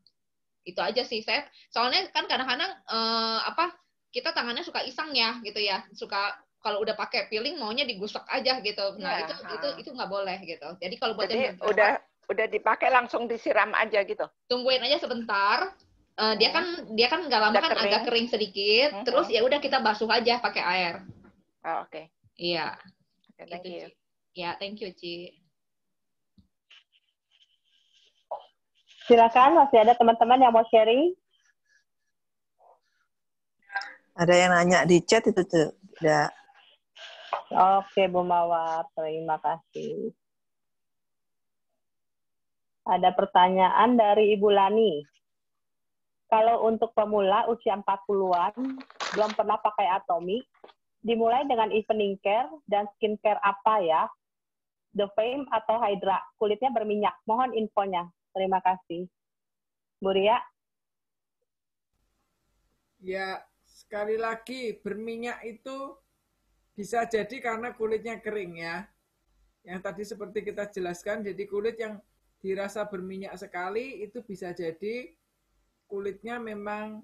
Itu aja sih saya. Soalnya kan kadang-kadang kita tangannya suka iseng ya gitu ya, suka kalau udah pakai peeling maunya digosok aja gitu. Nah, itu nggak boleh gitu. Jadi kalau buat yang berjerawat, udah dipakai langsung disiram aja gitu. Tungguin aja sebentar. Dia kan nggak lama kan agak kering sedikit. Terus ya udah kita basuh aja pakai air. Oh, oke. Iya. Thank you. Ya, thank you, Ci. Silakan, masih ada teman-teman yang mau sharing? Ada yang nanya di chat itu tuh. Udah. Oke, Bu Mawar, terima kasih. Ada pertanyaan dari Ibu Lani. Kalau untuk pemula usia 40-an, belum pernah pakai Atomi, dimulai dengan evening care dan skincare apa ya? The Fame atau Hydra? Kulitnya berminyak. Mohon infonya. Terima kasih. Bu Ria? Ya, sekali lagi, berminyak itu bisa jadi karena kulitnya kering ya. Yang tadi seperti kita jelaskan, jadi kulit yang dirasa berminyak sekali itu bisa jadi kulitnya memang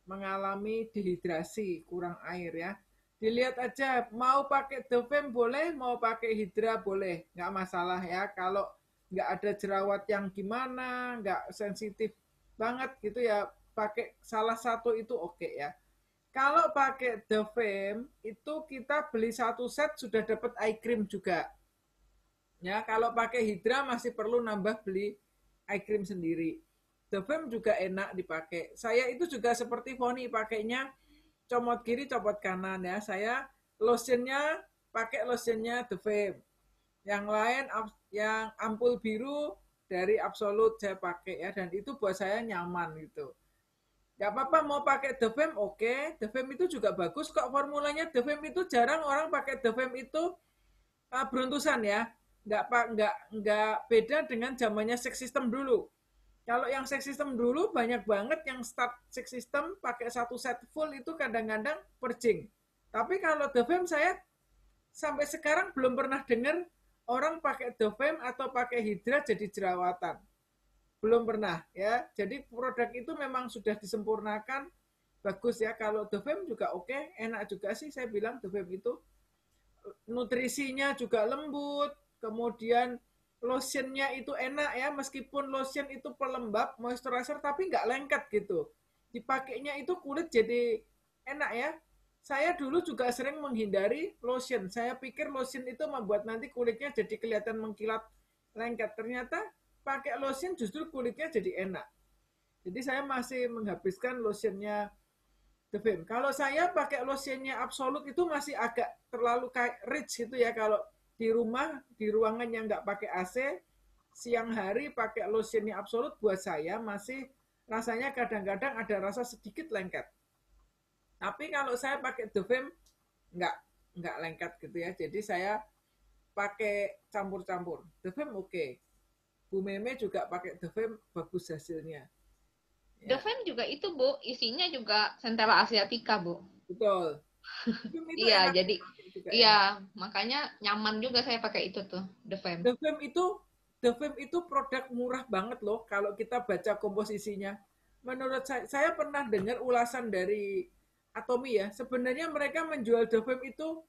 mengalami dehidrasi, kurang air ya. Dilihat aja, mau pakai The Fame boleh, mau pakai Hydra boleh, nggak masalah ya. Kalau nggak ada jerawat yang gimana, nggak sensitif banget gitu ya, pakai salah satu itu oke ya. Kalau pakai The Fame, itu kita beli satu set sudah dapat eye cream juga. Ya, kalau pakai Hydra masih perlu nambah beli eye cream sendiri. The Fame juga enak dipakai. Saya itu juga seperti Foni, pakainya comot kiri, copot kanan ya. Saya lotionnya pakai lotionnya The Fame. Yang lain yang ampul biru dari Absolute saya pakai ya, dan itu buat saya nyaman gitu. Gak apa-apa mau pakai The Fame, oke. The Fame itu juga bagus kok formulanya. The Fame itu jarang orang pakai The Fame itu beruntusan ya. Nggak beda dengan zamannya Sex System dulu. Kalau yang Sex System dulu banyak banget yang start Sex System pakai satu set full itu kadang-kadang perjing. Tapi kalau The Fame saya sampai sekarang belum pernah dengar orang pakai The Fame atau pakai Hydra jadi jerawatan. Belum pernah ya. Jadi produk itu memang sudah disempurnakan, bagus ya. Kalau The Fame juga oke, enak juga sih saya bilang The Fame itu. Nutrisinya juga lembut, kemudian lotionnya itu enak ya, meskipun lotion itu pelembab, moisturizer, tapi nggak lengket gitu. Dipakainya itu kulit jadi enak ya. Saya dulu juga sering menghindari lotion. Saya pikir lotion itu membuat nanti kulitnya jadi kelihatan mengkilat lengket. Ternyata pakai lotion justru kulitnya jadi enak. Jadi saya masih menghabiskan lotionnya The Fame. Kalau saya pakai lotionnya Absolute itu masih agak terlalu kayak rich gitu ya. Kalau di rumah, di ruangan yang nggak pakai AC, siang hari pakai lotionnya Absolute buat saya masih rasanya kadang-kadang ada rasa sedikit lengket. Tapi kalau saya pakai The Fame nggak lengket gitu ya. Jadi saya pakai campur-campur. The Fame oke. Bu Meme juga pakai The Fame, bagus hasilnya. The Fame juga itu, Bu, isinya juga Centella asiatica, Bu. Betul. Iya, jadi iya, makanya nyaman juga saya pakai itu tuh, The Fame. The Fame itu produk murah banget loh kalau kita baca komposisinya. Menurut saya pernah dengar ulasan dari Atomy ya, sebenarnya mereka menjual The Fame itu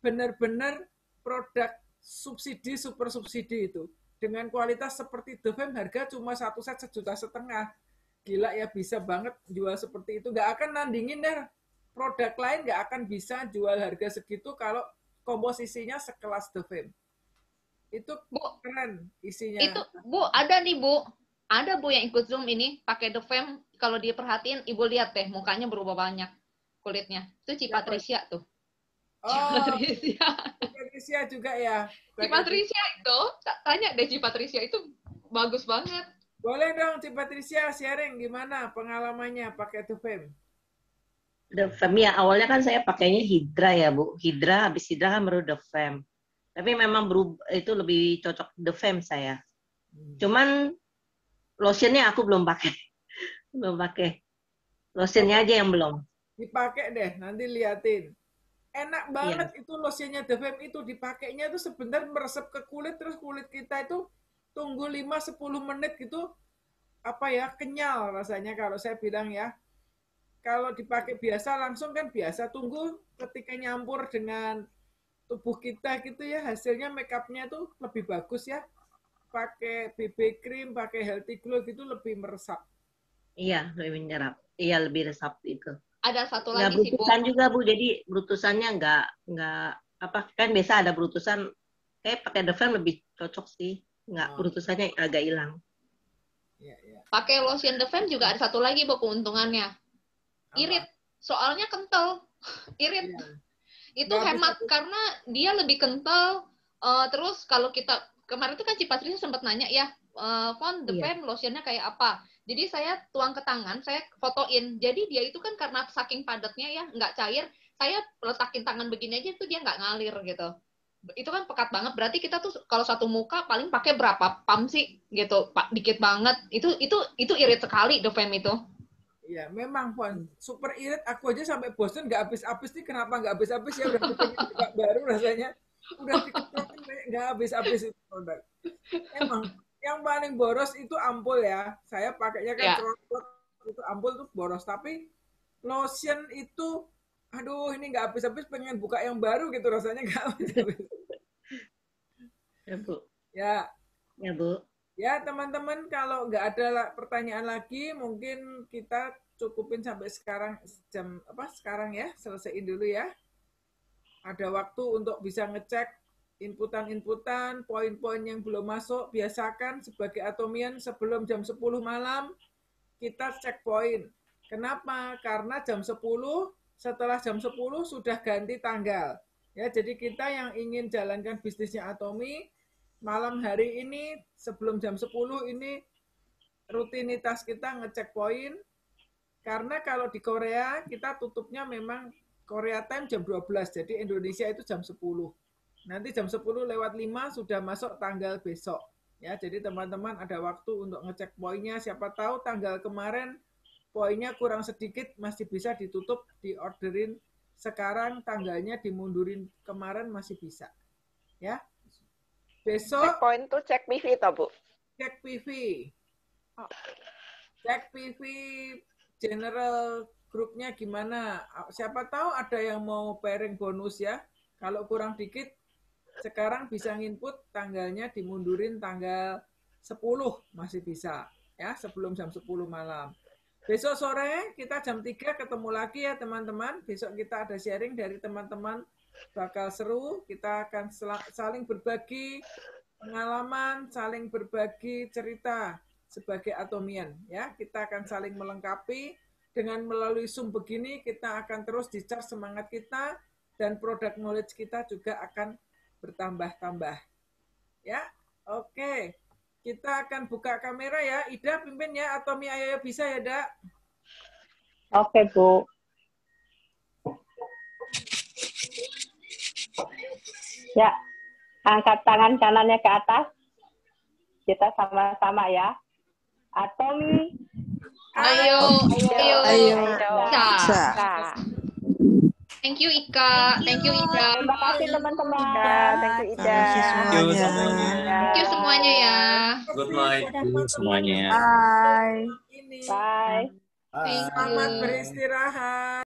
benar-benar produk subsidi, super subsidi itu. Dengan kualitas seperti The Fame, harga cuma 1 set 1,5 juta. Gila ya, bisa banget jual seperti itu. Nggak akan nandingin deh. Produk lain nggak akan bisa jual harga segitu kalau komposisinya sekelas The Fame. Itu Bu, keren isinya. Itu, Bu, ada nih, Bu. Ada, Bu, yang ikut Zoom ini, pakai The Fame. Kalau diperhatiin, Ibu lihat deh, mukanya berubah banyak kulitnya. Itu Ci Patricia tuh. Oh, Ci Patricia juga ya. Ci Patricia itu, tanya deh Ci Patricia, itu bagus banget. Boleh dong Ci Patricia sharing gimana pengalamannya pakai The Fame? The Fame ya, awalnya kan saya pakainya Hydra ya Bu. Hydra, habis Hydra kan baru The Fame. Tapi memang itu lebih cocok The Fame saya. Cuman lotionnya aku belum pakai. Belum pakai. Lotionnya aja yang belum. Dipakai deh, nanti liatin. Enak banget itu lotionnya The Fame itu, dipakainya itu sebentar meresap ke kulit, terus kulit kita itu tunggu 5-10 menit gitu, apa ya, kenyal rasanya kalau saya bilang ya. Kalau dipakai biasa langsung kan biasa, tunggu ketika nyampur dengan tubuh kita gitu ya, hasilnya make up-nya tuh lebih bagus ya. Pakai BB cream, pakai Healthy Glow gitu lebih meresap. Iya, lebih menyerap. Iya, lebih resap itu. Ada satu lagi sih, Bu. Brutusan juga, Bu. Jadi brutusannya nggak apa kan biasa ada brutusan. Kayak pakai The Fame lebih cocok sih. Nggak, brutusannya agak hilang. Pakai lotion The Fame juga ada satu lagi, Bu, keuntungannya. Irit. Soalnya kental. Irit. Itu hemat karena dia lebih kental. Terus kalau kita kemarin itu kan Ci Patricia sempat nanya ya, Fon The Fame lotionnya kayak apa? Jadi saya tuang ke tangan, saya fotoin. Jadi dia itu kan karena saking padatnya ya, nggak cair, saya letakin tangan begini aja itu dia nggak ngalir gitu. Itu kan pekat banget. Berarti kita tuh kalau satu muka paling pakai berapa pump sih gitu, Pak? Dikit banget. Itu irit sekali The Fame itu. Iya, memang Puan, super irit. Aku aja sampai bosen nggak habis-habis nih. Kenapa nggak habis-habis ya? Udah juga baru rasanya. Udah dikeprokin nggak habis-habis itu produk. Emang yang paling boros itu ampul ya. Saya pakainya kan cerot itu ampul tuh boros. Tapi lotion itu, aduh ini nggak habis-habis, pengen buka yang baru gitu rasanya nggak habis-habis. Ya Bu. Ya. Ya Bu. Ya teman-teman, kalau nggak ada pertanyaan lagi, mungkin kita cukupin sampai sekarang sekarang ya, selesaiin dulu ya. Ada waktu untuk bisa ngecek inputan-inputan, poin-poin yang belum masuk. Biasakan sebagai atomian sebelum jam 10 malam kita cek poin. Kenapa? Karena jam 10, setelah jam 10 sudah ganti tanggal. Ya, jadi kita yang ingin jalankan bisnisnya Atomy, malam hari ini sebelum jam 10 ini rutinitas kita ngecek poin. Karena kalau di Korea kita tutupnya memang Korea time jam 12, jadi Indonesia itu jam 10. Nanti jam 10 lewat 5 sudah masuk tanggal besok. Ya, jadi teman-teman ada waktu untuk ngecek poinnya. Siapa tahu tanggal kemarin poinnya kurang sedikit, masih bisa ditutup, diorderin sekarang, tanggalnya dimundurin kemarin masih bisa. Ya. Besok cek poin tuh cek PV toh, Bu? Cek PV. Cek PV general grupnya gimana? Siapa tahu ada yang mau pairing bonus ya. Kalau kurang dikit, sekarang bisa nginput tanggalnya dimundurin tanggal 10 masih bisa ya, sebelum jam 10 malam. Besok sore kita jam 3 ketemu lagi ya teman-teman. Besok kita ada sharing dari teman-teman, bakal seru. Kita akan saling berbagi pengalaman, saling berbagi cerita sebagai atomian ya. Kita akan saling melengkapi. dengan melalui Zoom begini kita akan terus di-charge semangat kita dan product knowledge kita juga akan bertambah-tambah. Ya, oke. Kita akan buka kamera ya. Ida pimpin ya, atau Mi Ayo bisa ya, Dak? Oke, Bu. Ya, angkat tangan kanannya ke atas. Kita sama-sama ya. Atomi. Ayo. Bisa. Thank you Ika, thank you Ida. Terima kasih teman-teman. Thank you Ida. Thank you semuanya. Thank you semuanya ya. Good night semuanya. Bye. Ini. Bye. Thank you. Selamat beristirahat.